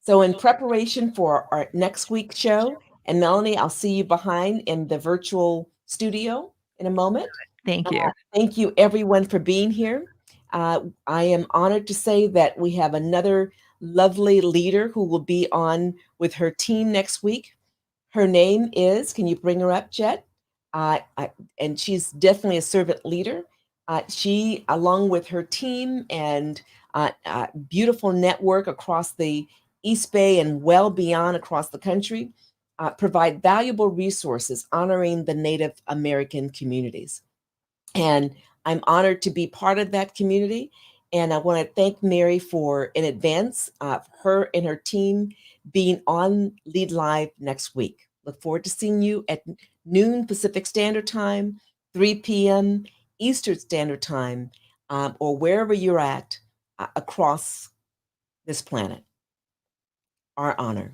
A: So, in preparation for our next week's show, and Melanie, I'll see you behind in the virtual studio in a moment.
B: Thank you.
A: Thank you, everyone, for being here. I am honored to say that we have another lovely leader who will be on with her team next week. Her name is, can you bring her up, Jet? And she's definitely a servant leader. She, along with her team and beautiful network across the East Bay and well beyond across the country, provide valuable resources honoring the Native American communities. And I'm honored to be part of that community. And I want to thank Mary for, in advance, her and her team being on Lead Live next week. Look forward to seeing you at noon Pacific Standard Time, 3 p.m. Eastern Standard Time, or wherever you're at across this planet. Our honor.